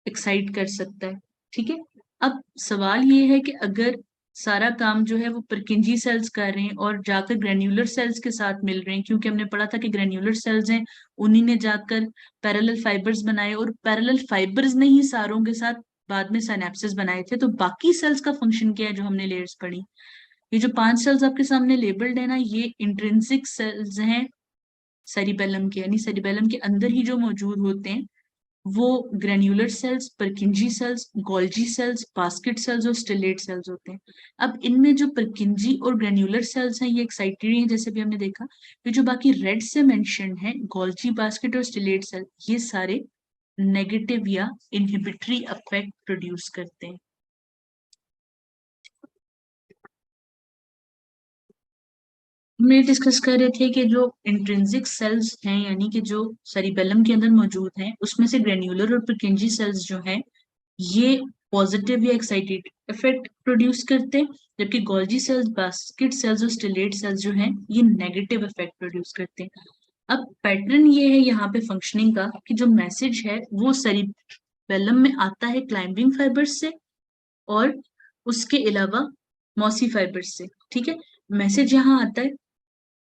Speaker 1: excite कर सकता है, ठीक है। अब सवाल ये है कि अगर सारा काम जो है वो परकिंजी सेल्स कर रहे हैं और जाकर ग्रेन्यूलर सेल्स के साथ मिल रहे हैं, क्योंकि हमने पढ़ा था कि ग्रेन्यूलर सेल्स हैं, उन्हीं ने जाकर पैरेलल फाइबर्स बनाए और पैरेलल फाइबर्स ने ही सारों के साथ बाद में सिनेप्सेस बनाए थे, तो बाकी सेल्स का फंक्शन क्या है जो हमने लेयर्स पढ़ी। ये जो 5 सेल्स आपके सामने लेबल्ड है ना, ये इंट्रिंसिक सेल्स हैं सेरिबेलम के, यानी सेरिबेलम के अंदर ही जो मौजूद होते हैं, वो granular cells, Purkinje cells, Golgi cells, basket cells और स्टिलेट सेल्स होते हैं। अब इनमें जो परकिंजी और ग्रेन्युलर सेल्स हैं ये एक्साइटेड हैं, जैसे भी हमने देखा। ये जो बाकी रेड से मेंशन है, गोल्जी, बास्केट और स्टिलेट सेल, ये सारे नेगेटिव या इनहिबिटरी इफेक्ट प्रोड्यूस करते हैं। हमने डिस्कस कर रहे थे कि जो इंट्रिंसिक सेल्स हैं, यानी कि जो सेरिबेलम के अंदर मौजूद हैं, उसमें से ग्रेन्युलर और परकिंजी सेल्स जो हैं, ये पॉजिटिव या एक्साइटेड इफेक्ट प्रोड्यूस करते हैं, जबकि गोल्जी सेल्स, बास्केट सेल्स और स्टिलेट सेल्स जो हैं, ये नेगेटिव इफेक्ट प्रोड्यूस करते हैं। अब पैटर्न ये है यहाँ पे फंक्शनिंग का कि जो मैसेज है वो सेरिबेलम में आता है क्लाइंबिंग फाइबर्स से और उसके अलावा मॉसी फाइबर्स से, ठीक है। मैसेज यहाँ आता है,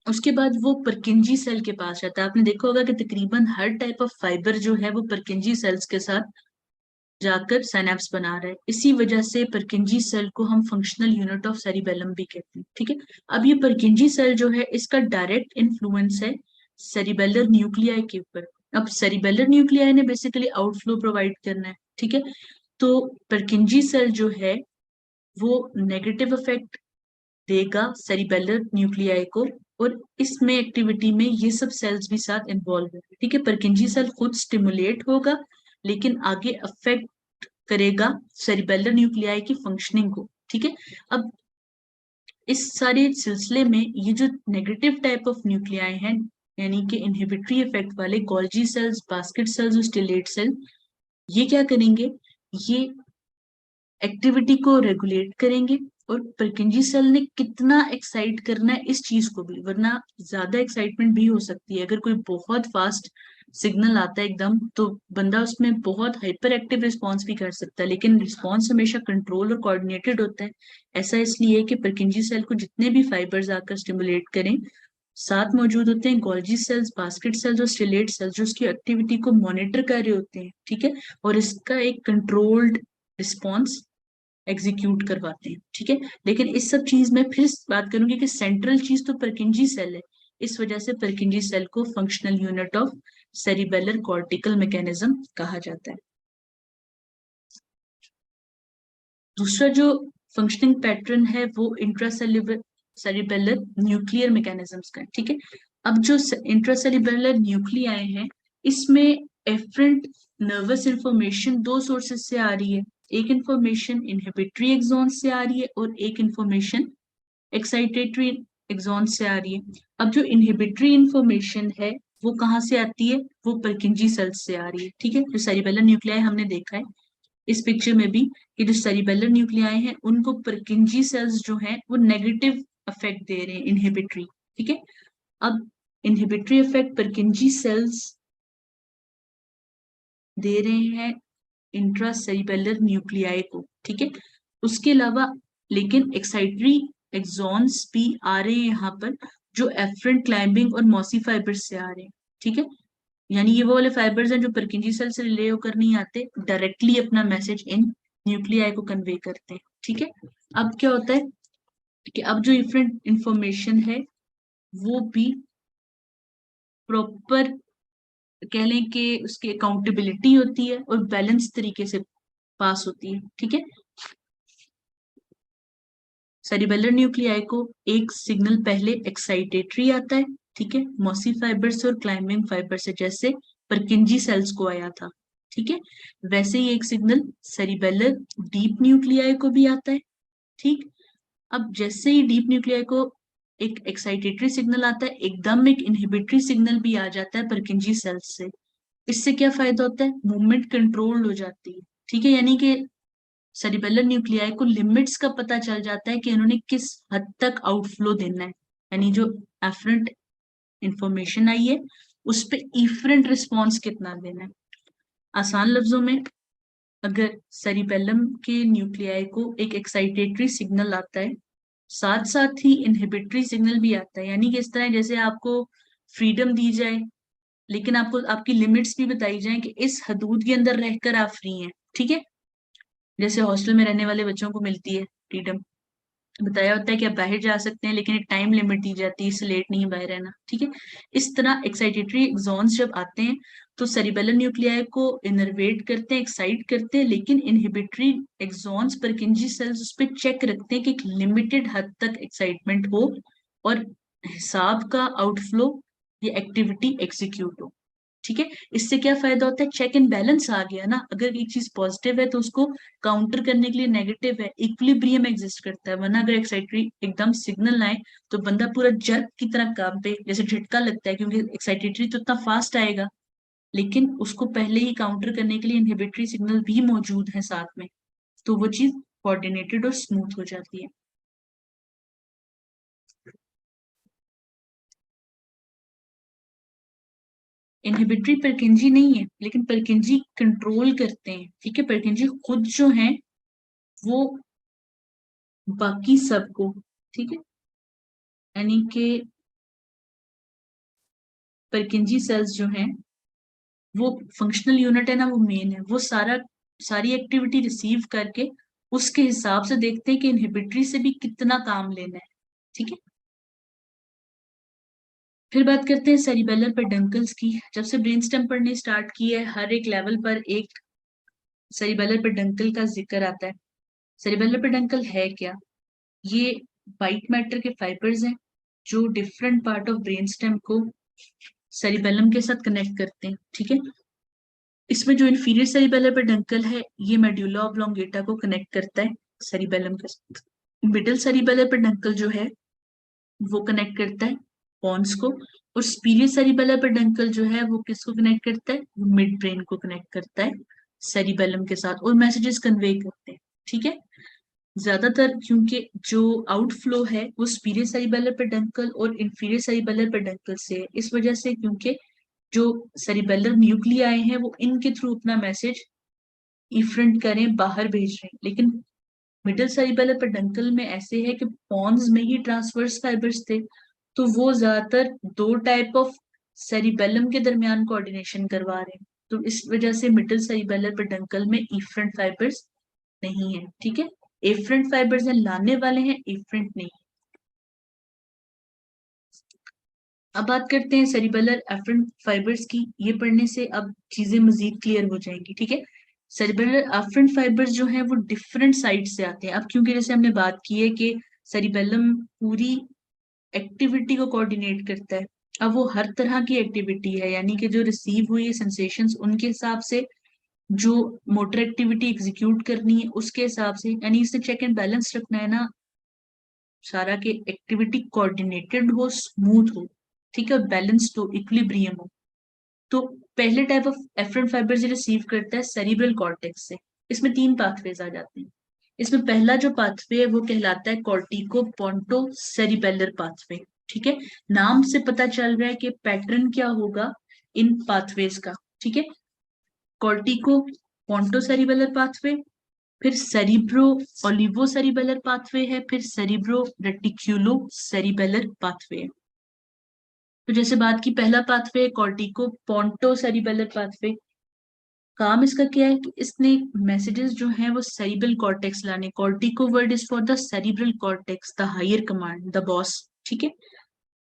Speaker 1: उसके बाद वो परकिंजी सेल के पास जाता है। आपने देखा होगा कि तकरीबन हर टाइप ऑफ फाइबर जो है वो परकिंजी सेल्स के साथ जाकर सिनेप्स बना रहा है। इसी वजह से परकिंजी सेल को हम फंक्शनल यूनिट ऑफ सेरिबेलम भी कहते हैं, ठीक है। अब ये परकिंजी सेल जो है इसका डायरेक्ट इन्फ्लुएंस है सेरिबेलर न्यूक्लियाई के ऊपर। अब सेरिबेलर न्यूक्लियाई ने बेसिकली आउटफ्लो प्रोवाइड करना है, ठीक है। तो परकिंजी सेल जो है वो नेगेटिव इफेक्ट देगा सेरिबेलर न्यूक्लियाई को, और इसमें एक्टिविटी में ये सब सेल्स भी साथ इन्वॉल्व है, ठीक है। परकिंजी सेल खुद स्टिमुलेट होगा लेकिन आगे अफेक्ट करेगा सेरिबेलर न्यूक्लियाई की फंक्शनिंग को, ठीक है। अब इस सारे सिलसिले में ये जो नेगेटिव टाइप ऑफ न्यूक्लियाई हैं, यानी कि इनहिबिटरी इफेक्ट वाले गोल्जी सेल्स, बास्केट सेल्स और स्टिलेट सेल, ये क्या करेंगे? ये एक्टिविटी को रेगुलेट करेंगे और परकिंजी सेल ने कितना एक्साइट करना है इस चीज को भी, वरना ज्यादा एक्साइटमेंट भी हो सकती है। अगर कोई बहुत फास्ट सिग्नल आता है एकदम, तो बंदा उसमें बहुत हाइपर एक्टिव रिस्पॉन्स भी कर सकता है, लेकिन रिस्पॉन्स हमेशा कंट्रोल और कोऑर्डिनेटेड होता है। ऐसा इसलिए कि परकिंजी सेल को जितने भी फाइबर्स आकर स्टिमुलेट करें, साथ मौजूद होते हैं गोल्जी सेल्स, बास्केट सेल्स और स्टिलेट सेल्स, जो उसकी एक्टिविटी को मॉनिटर कर रहे होते हैं, ठीक है। और इसका एक कंट्रोल्ड रिस्पॉन्स एग्जीक्यूट करवाते हैं, ठीक है। लेकिन इस सब चीज में फिर बात करूंगी कि सेंट्रल चीज तो परकिंजी सेल है। इस वजह से परकिंजी सेल को functional unit of cerebellar cortical mechanism कहा जाता है। दूसरा जो फंक्शनिंग पैटर्न है वो इंट्रासेल्युलर सेरिबेलर न्यूक्लियर मैकेनिज्म्स का है, ठीक है। अब जो इंट्रासेल्युलर न्यूक्लियाई हैं, इसमें एफरेंट नर्वस इंफॉर्मेशन दो सोर्सेस से आ रही है। एक इंफॉर्मेशन इनहिबिटरी एक्सॉन से आ रही है और एक इंफॉर्मेशन एक्साइटेटरी एक्सॉन से आ रही है। अब जो इनहिबिटरी इंफॉर्मेशन है वो कहाँ से आती है, वो परकिंजी सेल्स से आ रही है, ठीक है। जो सेरिबेलर न्यूक्लियाई हमने देखा है इस पिक्चर में भी, कि जो सेरिबेलर न्यूक्लियाई हैं उनको परकिंजी सेल्स जो हैं वो नेगेटिव अफेक्ट दे रहे हैं, इनहिबिटरी, ठीक है। अब इनहिबिटरी इफेक्ट परकिंजी सेल्स दे रहे हैं इंट्रासेरिबेलर न्यूक्लियाई को, ठीक है। उसके अलावा लेकिन एक्साइटरी एक्सॉन्स भी आ रहे हैं यहाँ पर, जो एफरेंट क्लाइंबिंग और मॉसी फाइबर्स से आ रहे हैं, ठीक है। यानी ये वो वाले फाइबर्स हैं जो परकिंजी सेल से रिले होकर नहीं आते, डायरेक्टली अपना मैसेज इन न्यूक्लियाई को कन्वे करते हैं, ठीक है। अब क्या होता है कि अब जो डिफरेंट इंफॉर्मेशन है वो भी प्रॉपर कह लें कि उसकी अकाउंटेबिलिटी होती है और बैलेंस तरीके से पास होती है, ठीक है। सेरिबेलर न्यूक्लियाई को एक सिग्नल पहले एक्साइटेटरी आता है, ठीक है, मॉसी फाइबर से और क्लाइंबिंग फाइबर से, जैसे परकिंजी सेल्स को आया था, ठीक है। वैसे ही एक सिग्नल सेरिबेलर डीप न्यूक्लियाई को भी आता है, ठीक। अब जैसे ही डीप न्यूक्लियाई को एक एक्साइटेटरी सिग्नल आता है, एकदम एक इनहिबिटरी सिग्नल भी आ जाता है परकिंजी सेल्स से। इससे क्या फायदा होता है, मूवमेंट कंट्रोल हो जाती है, ठीक है। यानी कि सेरिबेलर न्यूक्लियाई को लिमिट्स का पता चल जाता है कि इन्होंने किस हद तक आउटफ्लो देना है, यानी जो एफरेंट इंफॉर्मेशन आई है उस पे इफरेंट रिस्पॉन्स कितना देना है। आसान लफ्जों में, अगर सेरिबेलम के न्यूक्लियाई को एक एक्साइटेटरी सिग्नल आता है, साथ साथ ही इनहिबिटरी सिग्नल भी आता है, यानी कि इस तरह जैसे आपको फ्रीडम दी जाए लेकिन आपको आपकी लिमिट्स भी बताई जाए कि इस हदूद के अंदर रहकर आप फ्री हैं, ठीक है। जैसे हॉस्टल में रहने वाले बच्चों को मिलती है फ्रीडम, बताया होता है कि आप बाहर जा सकते हैं लेकिन एक टाइम लिमिट दी जाती है, इससे लेट नहीं बाहर रहना, ठीक है। इस तरह एक्साइटेटरी एक्सॉन्स जब आते हैं तो सेरिबेलर न्यूक्लियाई को इनर्वेट करते हैं, एक्साइट करते हैं, लेकिन इनहिबिटरी एक्सॉन्स परकिंजी सेल्स उस पर चेक रखते हैं कि एक लिमिटेड हद तक एक्साइटमेंट हो और हिसाब का आउटफ्लो या एक्टिविटी एग्जीक्यूट हो, ठीक है। इससे क्या फायदा होता है, चेक एंड बैलेंस आ गया ना। अगर एक चीज पॉजिटिव है तो उसको काउंटर करने के लिए नेगेटिव है, इक्विलिब्रियम एग्जिस्ट करता है। वरना अगर एक्साइटरी एकदम सिग्नल आए तो बंदा पूरा जर्क की तरह कांपे, जैसे झटका लगता है, क्योंकि एक्साइटेटरी तो इतना फास्ट आएगा, लेकिन उसको पहले ही काउंटर करने के लिए इनहिबिटरी सिग्नल भी मौजूद है साथ में, तो वो चीज कोऑर्डिनेटेड और स्मूथ हो जाती है। इनहिबिटरी परकिंजी नहीं है, लेकिन परकिंजी कंट्रोल करते हैं, ठीक है। परकिंजी खुद जो है वो बाकी सबको, ठीक है, यानी कि परकिंजी सेल्स जो हैं वो फंक्शनल यूनिट है ना, वो मेन है, वो सारी एक्टिविटी रिसीव करके उसके हिसाब से देखते हैं कि इनहिबिटरी से भी कितना काम लेना है, ठीक है। फिर बात करते हैं सेरिबेलर पेडंकल्स की। जब से ब्रेन स्टेम पढ़ने स्टार्ट की है, हर एक लेवल पर एक सेरिबेलर पेडंकल का जिक्र आता है। सेरिबेलर पेडंकल है क्या, ये वाइट मैटर के फाइबर्स हैं जो different part of brain stem को सेरिबेलम के साथ कनेक्ट करते हैं, ठीक है। इसमें जो इंफीरियर सेरिबेलर पेडंकल है ये मेड्यूला ऑब्लोंगेटा को कनेक्ट करता है सेरिबेलम के साथ। मिडिल सेरिबेलर पेडंकल जो है वो कनेक्ट करता है पॉन्स को, और स्पीरियर सेरिबेलर पेडंकल जो है वो किसको कनेक्ट करता है, मिड ब्रेन को कनेक्ट करता है सेरिबेलम के साथ, और मैसेजेस कन्वे करते हैं, ठीक है। ज्यादातर क्योंकि जो आउटफ्लो है वो स्पीरियर सेरिबेलर पेडंकल और इंफीरियर सेरिबेलर पेडंकल से है, इस वजह से क्योंकि जो सेरिबेलर न्यूक्लियाई हैं वो इनके थ्रू अपना मैसेज इफरेंट करें बाहर भेज रहे हैं। लेकिन मिडिल सेरिबेलर पेडंकल में ऐसे है कि पॉन्स में ही ट्रांसवर्स फाइबर्स थे, तो वो ज्यादातर दो टाइप ऑफ सेरिबेलम के दरमियान कोऑर्डिनेशन करवा रहे हैं, तो इस वजह से मिडिल सेरिबेलर पेडंकल में इफरेंट फाइबर्स नहीं है, ठीक है। एफरेंट फाइबर्स हैं, लाने वाले हैं, एफरेंट नहीं। अब बात करते हैं सेरिबेलर एफरेंट फाइबर्स की। ये पढ़ने से अब चीजें मजीद क्लियर हो जाएंगी, ठीक है। सेरिबेलर एफरेंट फाइबर्स जो हैं वो डिफरेंट साइड से आते हैं। अब क्योंकि जैसे हमने बात की है कि सेरिबेलम पूरी एक्टिविटी को कोऑर्डिनेट करता है, अब वो हर तरह की एक्टिविटी है, यानी कि जो रिसीव हुई है सेंसेशंस उनके हिसाब से, जो मोटर एक्टिविटी एग्जीक्यूट करनी है उसके हिसाब से, यानी इससे चेक एंड बैलेंस रखना है ना सारा, के एक्टिविटी कोऑर्डिनेटेड हो, स्मूथ हो, ठीक है, बैलेंस्ड हो, इक्विलिब्रियम हो। तो पहले टाइप ऑफ एफरेंट फाइबर जो रिसीव करता है सेरिब्रल कॉर्टेक्स से। इसमें तीन पाथवेज आ जाते हैं। इसमें पहला जो पाथवे है वो कहलाता है कॉर्टिको पोंटो सेरिबेलर पाथवे। ठीक है, नाम से पता चल रहा है कि पैटर्न क्या होगा इन पाथवेज का। ठीक है, कॉर्टिको पोंटो सेरिबेलर पाथवे, फिर सेरिब्रो ओलिवो सेरिबेलर पाथवे है, फिर सेरिब्रो रेटिक्यूलो सेरिबेलर पाथवे है। तो जैसे बात की, पहला पाथवे कॉर्टिको पोंटो सेरिबेलर पाथवे। काम इसका क्या है कि इसने मैसेजेस जो हैं वो सेरिब्रल कॉर्टेक्स लाने। Cortico word is for the cerebral cortex, the higher command, the boss. ठीक है,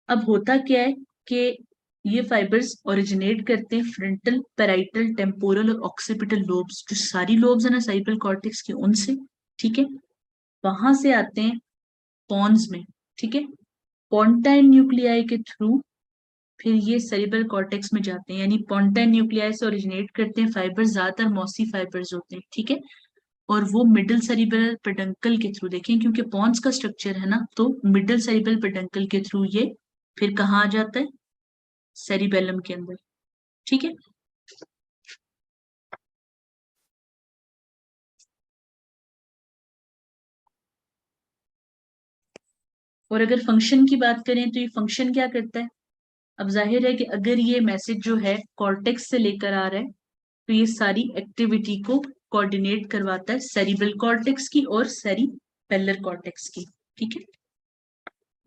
Speaker 1: अब होता क्या है कि ये फाइबर्स ओरिजिनेट करते हैं फ्रंटल, पैराइटल, टेम्पोरल और ऑक्सीपिटल लोब्स, जो सारी लोब्स है ना सेरिब्रल कॉर्टेक्स के, उनसे। ठीक है, वहां से आते हैं पॉन्स में। ठीक है, पोन्टाइन न्यूक्लियाई के थ्रू फिर ये सेरिब्रल कॉर्टेक्स में जाते हैं, यानी पोन्टाइन न्यूक्लियाई से ओरिजिनेट करते हैं फाइबर्स, ज्यादातर मॉसी फाइबर्स होते हैं। ठीक है, और वो मिडिल सेरिब्रल पेडंकल के थ्रू, देखें क्योंकि पॉन्स का स्ट्रक्चर है ना, तो मिडिल सेरिब्रल पेडंकल के थ्रू ये फिर कहाँ आ जाता है, सेरिबेलम के अंदर। ठीक है, और अगर फंक्शन की बात करें तो ये फंक्शन क्या करता है। अब जाहिर है कि अगर ये मैसेज जो है कॉर्टेक्स से लेकर आ रहा है तो ये सारी एक्टिविटी को कोऑर्डिनेट करवाता है सेरिब्रल कॉर्टेक्स की और सेरिबेलर कॉर्टेक्स की। ठीक है,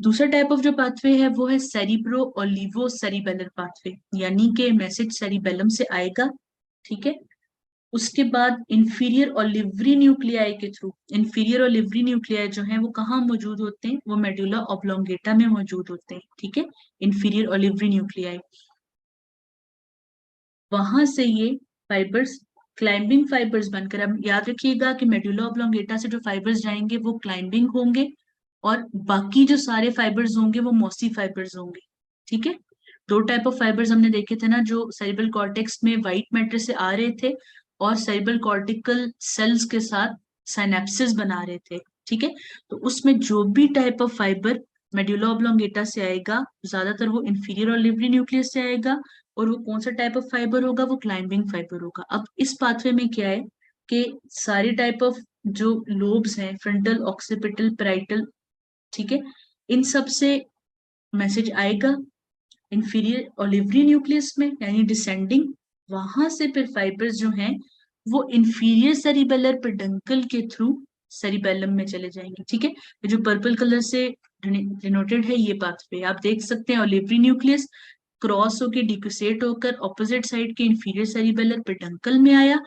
Speaker 1: दूसरा टाइप ऑफ जो पाथवे है वो है सेरिब्रो ओलिवो सेरिबेलर पाथवे, यानी कि मैसेज सेरिबेलम से आएगा। ठीक है, उसके बाद इंफीरियर ओलिवरी न्यूक्लियाई के थ्रू, इंफीरियर ओलिवरी न्यूक्लियाई जो है वो कहाँ मौजूद होते हैं, वो मेडुला ऑब्लोंगेटा में मौजूद होते हैं। ठीक है, इंफीरियर ओलिवरी न्यूक्लियाई, वहां से ये फाइबर्स क्लाइंबिंग फाइबर्स बनकर, अब याद रखिएगा कि मेडुला ऑब्लोंगेटा से जो फाइबर्स जाएंगे वो क्लाइंबिंग होंगे, और बाकी जो सारे फाइबर्स होंगे वो मॉसी फाइबर्स होंगे। ठीक है, दो टाइप ऑफ फाइबर्स हमने देखे थे ना, जो सेरिब्रल कॉर्टेक्स में व्हाइट मैटर से आ रहे थे और सेरिब्रल कॉर्टिकल सेल्स के साथ साइनेप्सिस बना रहे थे। ठीक है, तो उसमें जो भी type of fibre medulla oblongata से आएगा, ज्यादातर वो इंफीरियर ओलिवरी न्यूक्लियस से आएगा, और वो कौन सा टाइप ऑफ फाइबर होगा, वो क्लाइंबिंग फाइबर होगा। अब इस पाथवे में क्या है कि सारे टाइप ऑफ जो लोब्स हैं, फ्रंटल, ऑक्सीपिटल, पैराइटल, ठीक है, इन सब से मैसेज आएगा इंफीरियर ओलिवरी न्यूक्लियस में, यानी डिसेंडिंग। वहां से फिर फाइबर्स जो हैं वो इंफीरियर सेरिबेलर पेडंकल के थ्रू सेरिबेलम में चले जाएंगे। ठीक है, ये जो पर्पल कलर से डिनोटेड है ये पाथवे आप देख सकते हैं, ओलिवरी न्यूक्लियस क्रॉस होकर डिक्यूसेट होकर ऑपोजिट साइड के इंफीरियर सेरिबेलर पेडंकल में आया,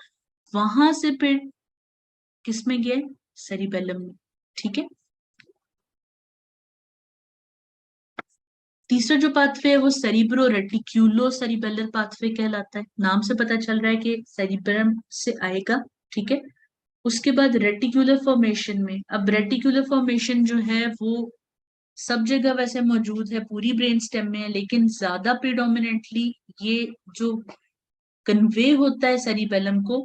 Speaker 1: वहां से फिर किस में गया, सेरिबेलम में। ठीक है, तीसरा जो पाथवे है वो सेरिब्रो रेटिक्यूलो सेरिबेलर पाथवे कहलाता है। नाम से पता चल रहा है कि सेरिब्रम से आएगा। ठीक है, उसके बाद रेटिक्यूलर फॉर्मेशन में, अब रेटिक्यूलर फॉर्मेशन जो है वो सब जगह वैसे मौजूद है, पूरी ब्रेन स्टेम में है, लेकिन ज्यादा प्रिडोमिनेंटली ये जो कन्वे होता है सेरिबेलम को,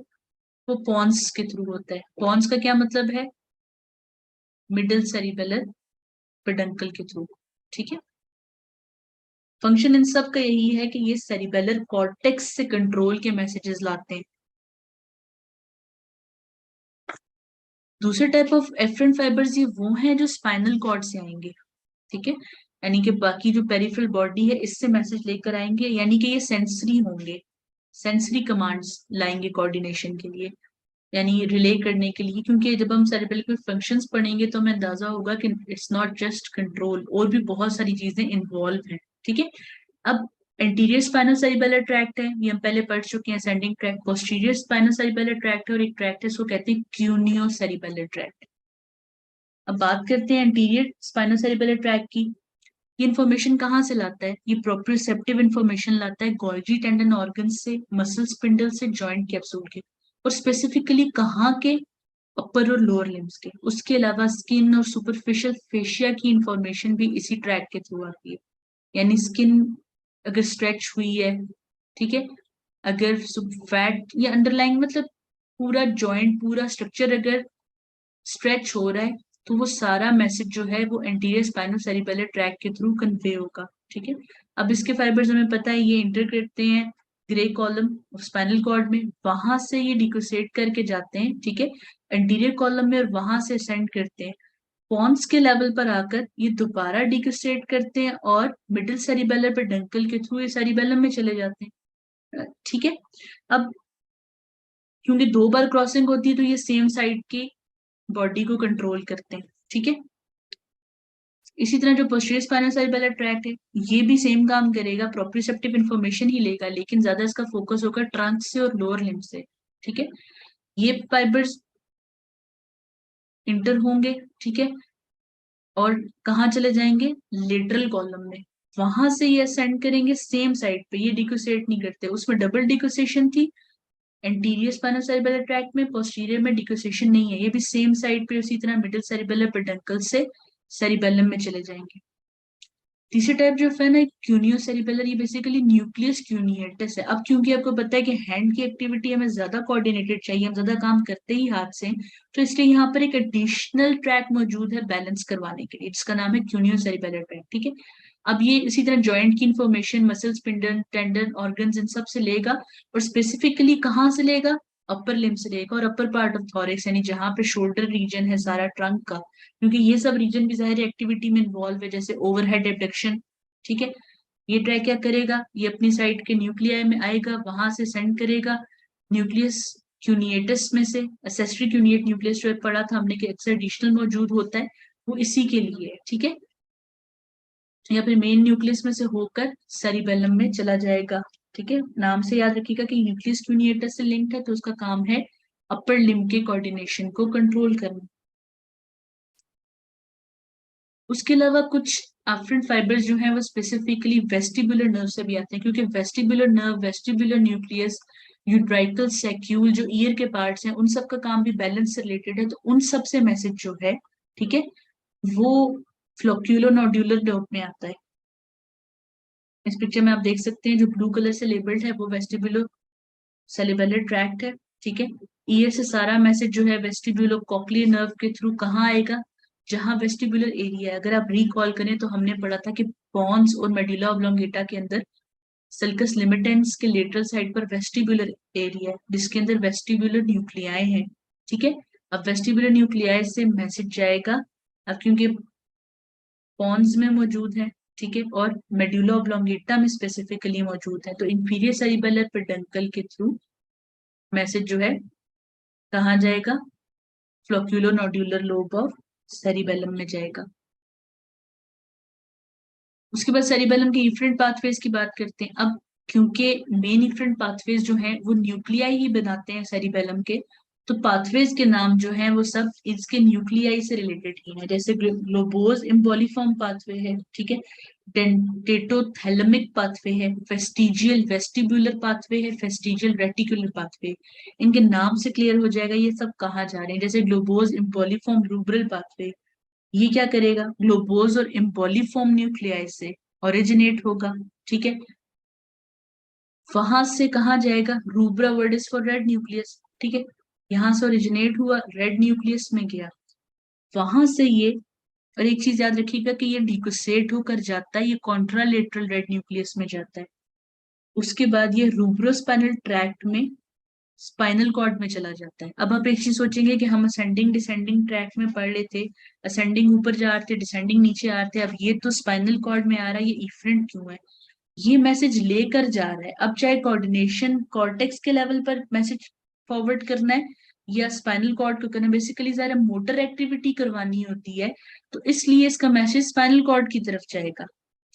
Speaker 1: वो पॉन्स के थ्रू होता है। पॉन्स का क्या मतलब है, मिडिल सेरिबेलर पेडंकल के थ्रू। ठीक है, फंक्शन इन सब का यही है कि ये सेरिबेलर कॉर्टेक्स से कंट्रोल के मैसेजेस लाते हैं। दूसरे टाइप ऑफ एफरेंट फाइबर्स ये वो हैं जो स्पाइनल कॉर्ड से आएंगे। ठीक है, यानी कि बाकी जो पेरिफेरल बॉडी है इससे मैसेज लेकर आएंगे, यानी कि ये सेंसरी होंगे, सेंसरी कमांड्स लाएंगे कोऑर्डिनेशन के लिए, यानी रिले करने के लिए। क्योंकि जब हम सेरिब्रल के फंक्शंस पढ़ेंगे तो हमें अंदाजा होगा कि इट्स नॉट जस्ट कंट्रोल, और भी बहुत सारी चीजें इन्वॉल्व हैं। ठीक है, अब एंटीरियर स्पाइनल सेरिबेलर ट्रैक्ट है, ये हम पहले पढ़ चुके हैं, ascending tract. Posterior spinal cerebellar tract है, और एक ट्रैक्ट है इसको कहते हैं क्यूनियो सेरिबेलर ट्रैक्ट। अब बात करते हैं एंटीरियर स्पाइनल सेरिबेलर ट्रैक्ट की। ये इन्फॉर्मेशन कहाँ से लाता है, ये प्रोप्रियोसेप्टिव इन्फॉर्मेशन लाता है गोल्जी टेंडन ऑर्गन से, मसल स्पिंडल से, जॉइंट कैप्सूल के। और स्पेसिफिकली कहाँ के, अपर और लोअर लिम्स के। उसके अलावा स्किन और सुपरफिशियल फेशिया की इंफॉर्मेशन भी इसी ट्रैक के थ्रू आती है। यानी स्किन अगर स्ट्रेच हुई है, ठीक है, अगर फैट या अंडरलाइंग मतलब पूरा जॉइंट पूरा स्ट्रक्चर अगर स्ट्रेच हो रहा है, तो वो सारा मैसेज जो है वो एंटीरियर स्पाइनो सेरिबेलर ट्रैक के थ्रू कन्वे होगा। ठीक है, अब इसके फाइबर्स हमें पता है ये इंटर करते हैं ग्रे कॉलम और स्पाइनल कॉर्ड में, वहां से ये डिकोसेट करके जाते हैं, ठीक है, एंटीरियर कॉलम में, और वहां से सेंड करते हैं पॉन्स के लेवल पर आकर ये दोबारा डिकोसेट करते हैं और मिडिल सेरिबेलर पे डंकल के थ्रू ये सेरिबेलम में चले जाते हैं। ठीक है, अब क्योंकि दो बार क्रॉसिंग होती है तो ये सेम साइड की बॉडी को कंट्रोल करते हैं। ठीक है, इसी तरह जो पोस्टीरियर स्पाइनल सेरिबेलर ट्रैक्ट है ये भी सेम काम करेगा, प्रोप्रियोसेप्टिव इंफॉर्मेशन ही लेगा, लेकिन ज्यादा इसका फोकस होगा ट्रंक से और लोअर लिम्ब से। ठीक है, ये फाइबर्स इंटर होंगे, ठीक है, और कहाँ चले जाएंगे, लेटरल कॉलम में, वहां से ये असेंड करेंगे सेम साइड पे, ये डिकोसेट नहीं करते, उसमें डबल डिकोसेशन थी एंटीरियर स्पाइनल सेरिबेलर ट्रैक्ट में, पोस्टीरियर में डिकोसेशन नहीं है, ये भी सेम साइड पे उसी तरह मिडिल सेरिबेलर पेडंकल से सेरिबेलम में चले जाएंगे। तीसरी टाइप जो है ना क्यूनियो सेरिबेलर, ये बेसिकली न्यूक्लियस क्यूनिएटस है। अब क्योंकि आपको पता है कि हैंड की एक्टिविटी हमें ज्यादा कोऑर्डिनेटेड चाहिए, हम ज्यादा काम करते ही हाथ से, तो इसलिए यहाँ पर एक एडिशनल ट्रैक मौजूद है बैलेंस करवाने के लिए, जिसका नाम है क्यूनियो सेरिबेलर ट्रैक। ठीक है, अब ये इसी तरह जॉइंट की इंफॉर्मेशन मसल्स, पिंडन, टेंडन, ऑर्गन्स, इन सब से लेगा, और स्पेसिफिकली कहाँ से लेगा, अपर लिम्ब से लेगा, और अपर पार्ट ऑफ थॉरिक्स यानी जहाँ पे शोल्डर रीजन है सारा ट्रंक का, क्योंकि ये सब रीजन भी जाहिर एक्टिविटी में इन्वॉल्व है, जैसे ओवरहेड एबडक्शन। ठीक है, ये ट्रैक क्या करेगा, ये अपनी साइड के न्यूक्लियाई में आएगा, वहां से सेंड करेगा न्यूक्लियस क्यूनिएटस में से, एसेसरी क्यूनिएट न्यूक्लियस जो पढ़ा था हमने कि अक्सर एडिशनल मौजूद होता है, वो इसी के लिए है। ठीक है, या फिर मेन न्यूक्लियस में से होकर सेरिबेलम में चला जाएगा। ठीक है, नाम से याद रखिएगा कि न्यूक्लियस क्यूनिएटस से लिंक्ड है, तो उसका काम है अपर लिम्ब के कोऑर्डिनेशन को कंट्रोल करना। उसके अलावा कुछ एफरेंट फाइबर्स जो हैं वो स्पेसिफिकली वेस्टिबुलर नर्व से भी आते हैं, क्योंकि वेस्टिबुलर नर्व, वेस्टिबुलर न्यूक्लियस, यूट्राइकल सैक्यूल जो ईयर के पार्ट्स हैं, उन सब का काम भी बैलेंस से रिलेटेड है, तो उन सब से मैसेज जो है, ठीक है, वो फ्लोक्यूलो नोड्यूलर लोब में आता है। इस पिक्चर में आप देख सकते हैं जो ब्लू कलर से लेबल्ड है वो वेस्टिबुलो सेरिबेलर ट्रैक्ट है। ठीक है, ईयर से सारा मैसेज जो है वेस्टिबुलो कॉक्लियर नर्व के थ्रू कहाँ आएगा, जहां वेस्टिबुलर एरिया है। अगर आप रिकॉल करें तो हमने पढ़ा था कि पॉन्स और मेडुला ऑब्लोंगेटा के अंदर सल्कस लिमिटेंस के लेटरल साइड पर वेस्टिबुलर एरिया है, जिसके अंदर वेस्टिबुलर न्यूक्लियाई है। ठीक है, अब वेस्टिबुलर न्यूक्लियाई से मैसेज जाएगा, अब क्योंकि पॉन्स में मौजूद है, ठीक है, और मेडुला ऑब्लोंगेटा में स्पेसिफिकली मौजूद है, तो इंफीरियर सेरिबेलर पेडंकल के थ्रू मैसेज जो है कहाँ जाएगा, फ्लोक्यूलो नोड्यूलर लोब ऑफ सेरिबेलम में जाएगा। उसके बाद सेरिबेलम के इफरेंट पाथवेज की बात करते हैं। अब क्योंकि मेन इफरेंट पाथवेज जो हैं वो न्यूक्लियाई ही बनाते हैं सेरिबेलम के, तो पाथवेज के नाम जो हैं वो सब इसके न्यूक्लियाई से रिलेटेड ही हैं, जैसे ग्लोबोज इम्बोलिफॉर्म पाथवे है, ठीक है, डेंटेटोथैलेमिक पाथवे है, फेस्टिजियल वेस्टिबुलर पाथवे है, फेस्टिजियल रेटिकुलर पाथवे। इनके नाम से क्लियर हो जाएगा ये सब कहाँ जा रहे हैं। जैसे ग्लोबोज इम्बोलिफॉर्म रूब्रल पाथवे, ये क्या करेगा, ग्लोबोज और इम्बोलिफॉर्म न्यूक्लियाई से ओरिजिनेट होगा। ठीक है, वहां से कहा जाएगा, rubra word is for red nucleus. ठीक है, यहाँ से ओरिजिनेट हुआ, रेड न्यूक्लियस में गया, वहां से ये, और एक चीज याद रखिएगा कि ये डिकोसेट होकर जाता है, ये कॉन्ट्रालेटरल रेड न्यूक्लियस में जाता है। उसके बाद ये रूब्रोस्पाइनल ट्रैक्ट में स्पाइनल कॉर्ड में चला जाता है। अब आप एक चीज सोचेंगे कि हम असेंडिंग डिसेंडिंग ट्रैक में पढ़ रहे थे, असेंडिंग ऊपर जा रहे थे, डिसेंडिंग नीचे आ रहे थे, अब ये तो स्पाइनल कॉर्ड में आ रहा है, ये इफरेंट क्यों है, ये मैसेज लेकर जा रहा है। अब चाहे कोऑर्डिनेशन कॉर्टेक्स के लेवल पर मैसेज फॉरवर्ड करना है या स्पाइनल कॉर्ड को करना है, बेसिकली ज़रा मोटर एक्टिविटी करवानी होती है, तो इसलिए इसका मैसेज स्पाइनल कॉर्ड की तरफ जाएगा।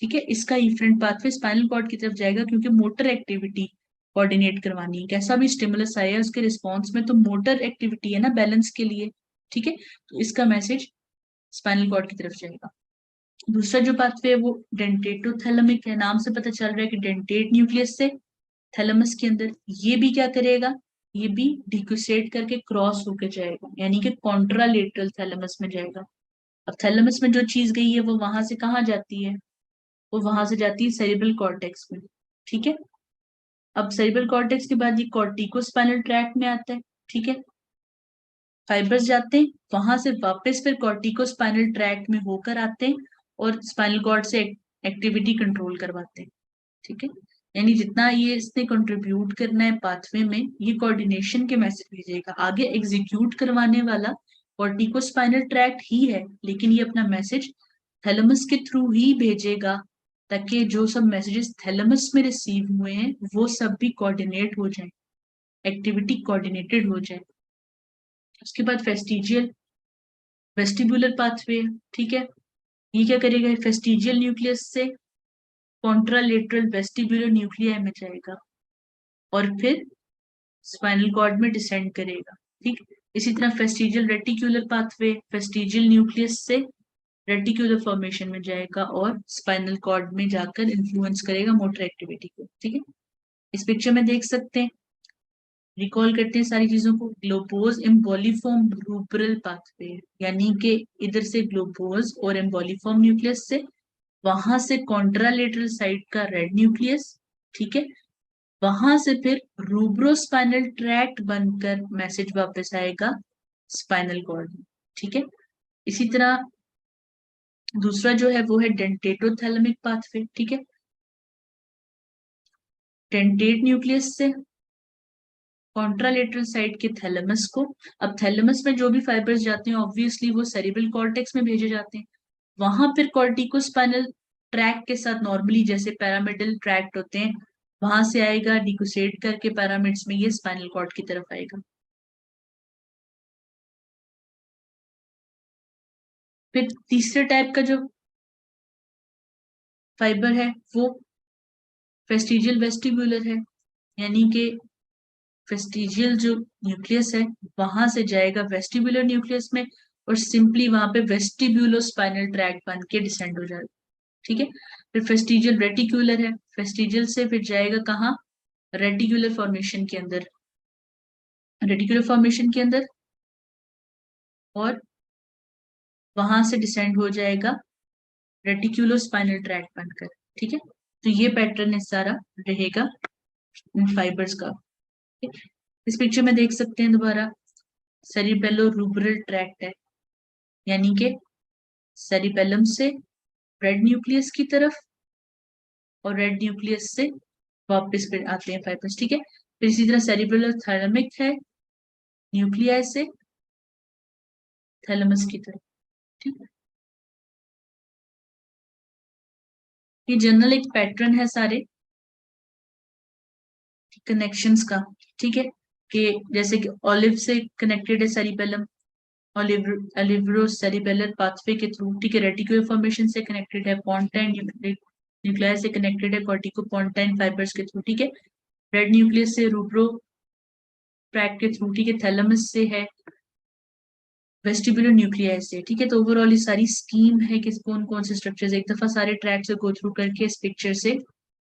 Speaker 1: ठीक है, इसका इफरेंट पाथवे स्पाइनल कॉर्ड की तरफ जाएगा, क्योंकि मोटर एक्टिविटी कोऑर्डिनेट करवानी है, कैसा भी स्टिमुलस आया उसके रिस्पॉन्स में, तो मोटर एक्टिविटी है ना बैलेंस के लिए। ठीक है, तो इसका मैसेज स्पाइनल कॉर्ड की तरफ जाएगा। दूसरा जो पाथवे है वो डेंटेटोथैलेमिक है, नाम से पता चल रहा है कि डेंटेट न्यूक्लियस से थैलेमस के अंदर, ये भी क्या करेगा, ये भी डिक्यूसेट करके क्रॉस होके जाएगा, यानी कि कॉन्ट्रालेटरल थैलेमस में जाएगा। अब थैलेमस में जो चीज गई है वो वहां से कहाँ जाती है, वो वहां से जाती है सेरिब्रल कॉर्टेक्स में। ठीक है। अब सेरिब्रल कॉर्टेक्स के बाद ये कॉर्टिकोस्पाइनल ट्रैक्ट में आता है। ठीक है। फाइबर्स जाते हैं वहां से वापस फिर कॉर्टिकोस्पाइनल ट्रैक्ट में होकर आते हैं और स्पाइनल कॉर्ड से एक्टिविटी कंट्रोल करवाते हैं। ठीक है। यानी जितना ये इसने कंट्रीब्यूट करना है पाथवे में, ये कोऑर्डिनेशन के मैसेज भेजेगा। आगे एग्जीक्यूट करवाने वाला कॉर्टिकोस्पाइनल ट्रैक्ट ही है, लेकिन ये अपना मैसेज थैलेमस के थ्रू ही भेजेगा, ताकि जो सब मैसेजेस थैलेमस में रिसीव हुए हैं वो सब भी कोऑर्डिनेट हो जाए, एक्टिविटी कोऑर्डिनेटेड हो जाए। उसके बाद फेस्टिजियल वेस्टिबुलर पाथवे। ठीक है। ये क्या करेगा, फेस्टिजियल न्यूक्लियस से कॉन्ट्रालेटरल वेस्टिबुलर न्यूक्लियाई में जाएगा और फिर स्पाइनल कॉर्ड में डिसेंड करेगा। ठीक। इसी तरह vestigial reticular pathway vestigial nucleus से रेटिक्यूलर फॉर्मेशन में जाएगा और स्पाइनल कॉर्ड में जाकर इन्फ्लुएंस करेगा मोटर एक्टिविटी को। ठीक है। इस पिक्चर में देख सकते हैं, रिकॉल करते हैं सारी चीजों को। ग्लोबोज एम्बोलिफॉर्म रूब्रल पाथवे, यानी कि इधर से ग्लोबोज और एम्बोलिफॉर्म न्यूक्लियस से, वहां से कॉन्ट्रालेटरल साइड का रेड न्यूक्लियस। ठीक है। वहां से फिर रूब्रोस्पाइनल ट्रैक्ट बनकर मैसेज वापस आएगा स्पाइनल कॉर्ड में। ठीक है। इसी तरह दूसरा जो है वो है डेंटेटोथैलेमिक पाथवे। ठीक है। डेंटेट न्यूक्लियस से कॉन्ट्रालेटरल साइड के थैलेमस को। अब थैलेमस में जो भी फाइबर्स जाते हैं ऑब्वियसली वो सेरिब्रल कॉर्टेक्स में भेजे जाते हैं। वहां फिर कॉर्टिकोस्पाइनल ट्रैक्ट के साथ नॉर्मली जैसे पैरामिडल ट्रैक्ट होते हैं, वहां से आएगा डिकोसेट करके पैरामिड्स में, ये स्पाइनल कॉर्ड की तरफ आएगा। फिर तीसरे टाइप का जो फाइबर है वो फेस्टिजियल वेस्टिबुलर है, यानी कि फेस्टिजियल जो न्यूक्लियस है वहां से जाएगा वेस्टिबुलर न्यूक्लियस में और सिंपली वहां पे वेस्टिब्यूलो स्पाइनल ट्रैक्ट बन के डिसेंड हो जाएगा। ठीक है। फिर फेस्टिजियल रेटिक्यूलर है, फेस्टिजियल से फिर जाएगा कहाँ, रेटिकुलर फॉर्मेशन के अंदर, रेटिकुलर फॉर्मेशन के अंदर और वहां से डिसेंड हो जाएगा रेटिकुलो स्पाइनल ट्रैक्ट बनकर। ठीक है। तो ये पैटर्न है सारा रहेगा इन फाइबर्स का। ठीक है? इस पिक्चर में देख सकते हैं दोबारा, सेरिबेलो रूब्रल ट्रैक्ट है, यानी कि सेरिबेलम से रेड न्यूक्लियस की तरफ और रेड न्यूक्लियस से वापस फिर आते हैं फाइबर्स। ठीक है। फिर इसी तरह सेरिबेलो थैलेमिक है, न्यूक्लियाई से थैलेमस की तरफ। ठीक है। ये जनरल एक पैटर्न है सारे कनेक्शंस का। ठीक है। कि जैसे कि ऑलिव से कनेक्टेड है सेरिबेलम, ऑलिवरो सेरिबेलर पाथवे के थ्रू। ठीक है। रेटिकुलर फॉर्मेशन से कनेक्टेड है, पोंटाइन न्यूक्लियस से कनेक्टेड है कॉर्टिको पोंटाइन फाइबर्स के थ्रू। ठीक है। रेड न्यूक्लियस से रूब्रो ट्रैक के थ्रू। ठीक है। थैलेमस से है वेस्टिबुलर न्यूक्लियाई से। ठीक है। तो ओवरऑल ये सारी स्कीम है कि कौन कौन से स्ट्रक्चर्स, एक दफा सारे ट्रैक से गो थ्रू करके इस पिक्चर से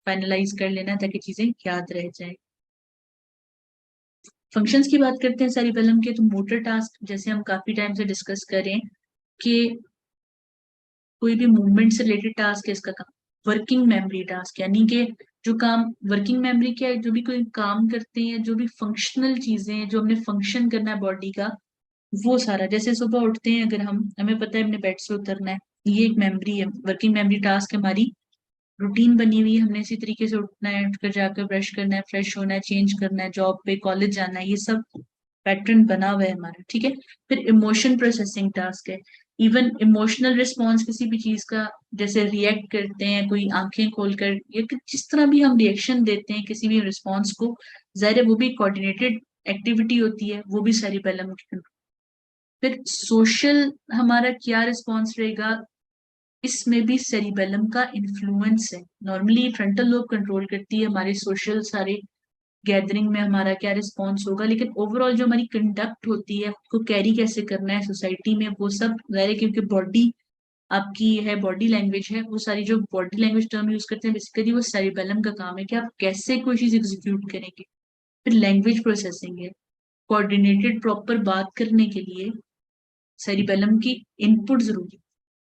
Speaker 1: फाइनलाइज कर लेना ताकि चीजें याद रह जाए। फंक्शंस की बात करते हैं सेरिबेलम के, तो मोटर टास्क जैसे हम काफी टाइम से डिस्कस करें कि कोई भी मूवमेंट से रिलेटेड टास्क है इसका काम वर्किंग मेमोरी टास्क, यानी कि जो काम वर्किंग मेमोरी क्या है, जो भी कोई काम करते हैं, जो भी फंक्शनल चीजें हैं, जो हमने फंक्शन करना है बॉडी का, वो सारा। जैसे सुबह उठते हैं, अगर हम हमें पता है हमने बेड से उतरना है, ये एक मेमोरी है, वर्किंग मेमोरी टास्क है, हमारी रूटीन बनी हुई है, हमने इसी तरीके से उठना है, उठकर जाकर ब्रश करना है, फ्रेश होना है, चेंज करना है, जॉब पे कॉलेज जाना है, ये सब पैटर्न बना हुआ है हमारा। ठीक है। फिर इमोशन प्रोसेसिंग टास्क है, इवन इमोशनल रिस्पॉन्स किसी भी चीज का, जैसे रिएक्ट करते हैं कोई आंखें खोलकर, या जिस तरह भी हम रिएक्शन देते हैं किसी भी रिस्पॉन्स को, जाहिर है वो भी कोऑर्डिनेटेड एक्टिविटी होती है, वो भी सेरिबेलम के। फिर सोशल हमारा क्या रिस्पॉन्स रहेगा, इसमें भी सेरिबेलम का इन्फ्लुएंस है। नॉर्मली फ्रंटल लोब कंट्रोल करती है हमारे सोशल सारे गैदरिंग में हमारा क्या रिस्पॉन्स होगा, लेकिन ओवरऑल जो हमारी कंडक्ट होती है, को कैरी कैसे करना है सोसाइटी में, वो सब जाहिर है क्योंकि बॉडी आपकी है, बॉडी लैंग्वेज है, वो सारी जो बॉडी लैंग्वेज टर्म यूज करते हैं बेसिकली वो सेरिबेलम का काम है कि आप कैसे कोई चीज एग्जीक्यूट करेंगे। फिर लैंग्वेज प्रोसेसिंग है। कोऑर्डिनेटेड प्रॉपर बात करने के लिए सेरिबेलम की इनपुट जरूरी।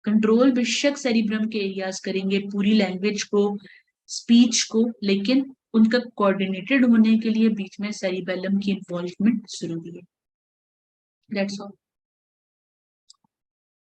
Speaker 1: कंट्रोल बेशक सेरिब्रम के एरियाज करेंगे पूरी लैंग्वेज को, स्पीच को, लेकिन उनका कोऑर्डिनेटेड होने के लिए बीच में सेरिबेलम की इन्वॉल्वमेंट जरूरी है। That's all.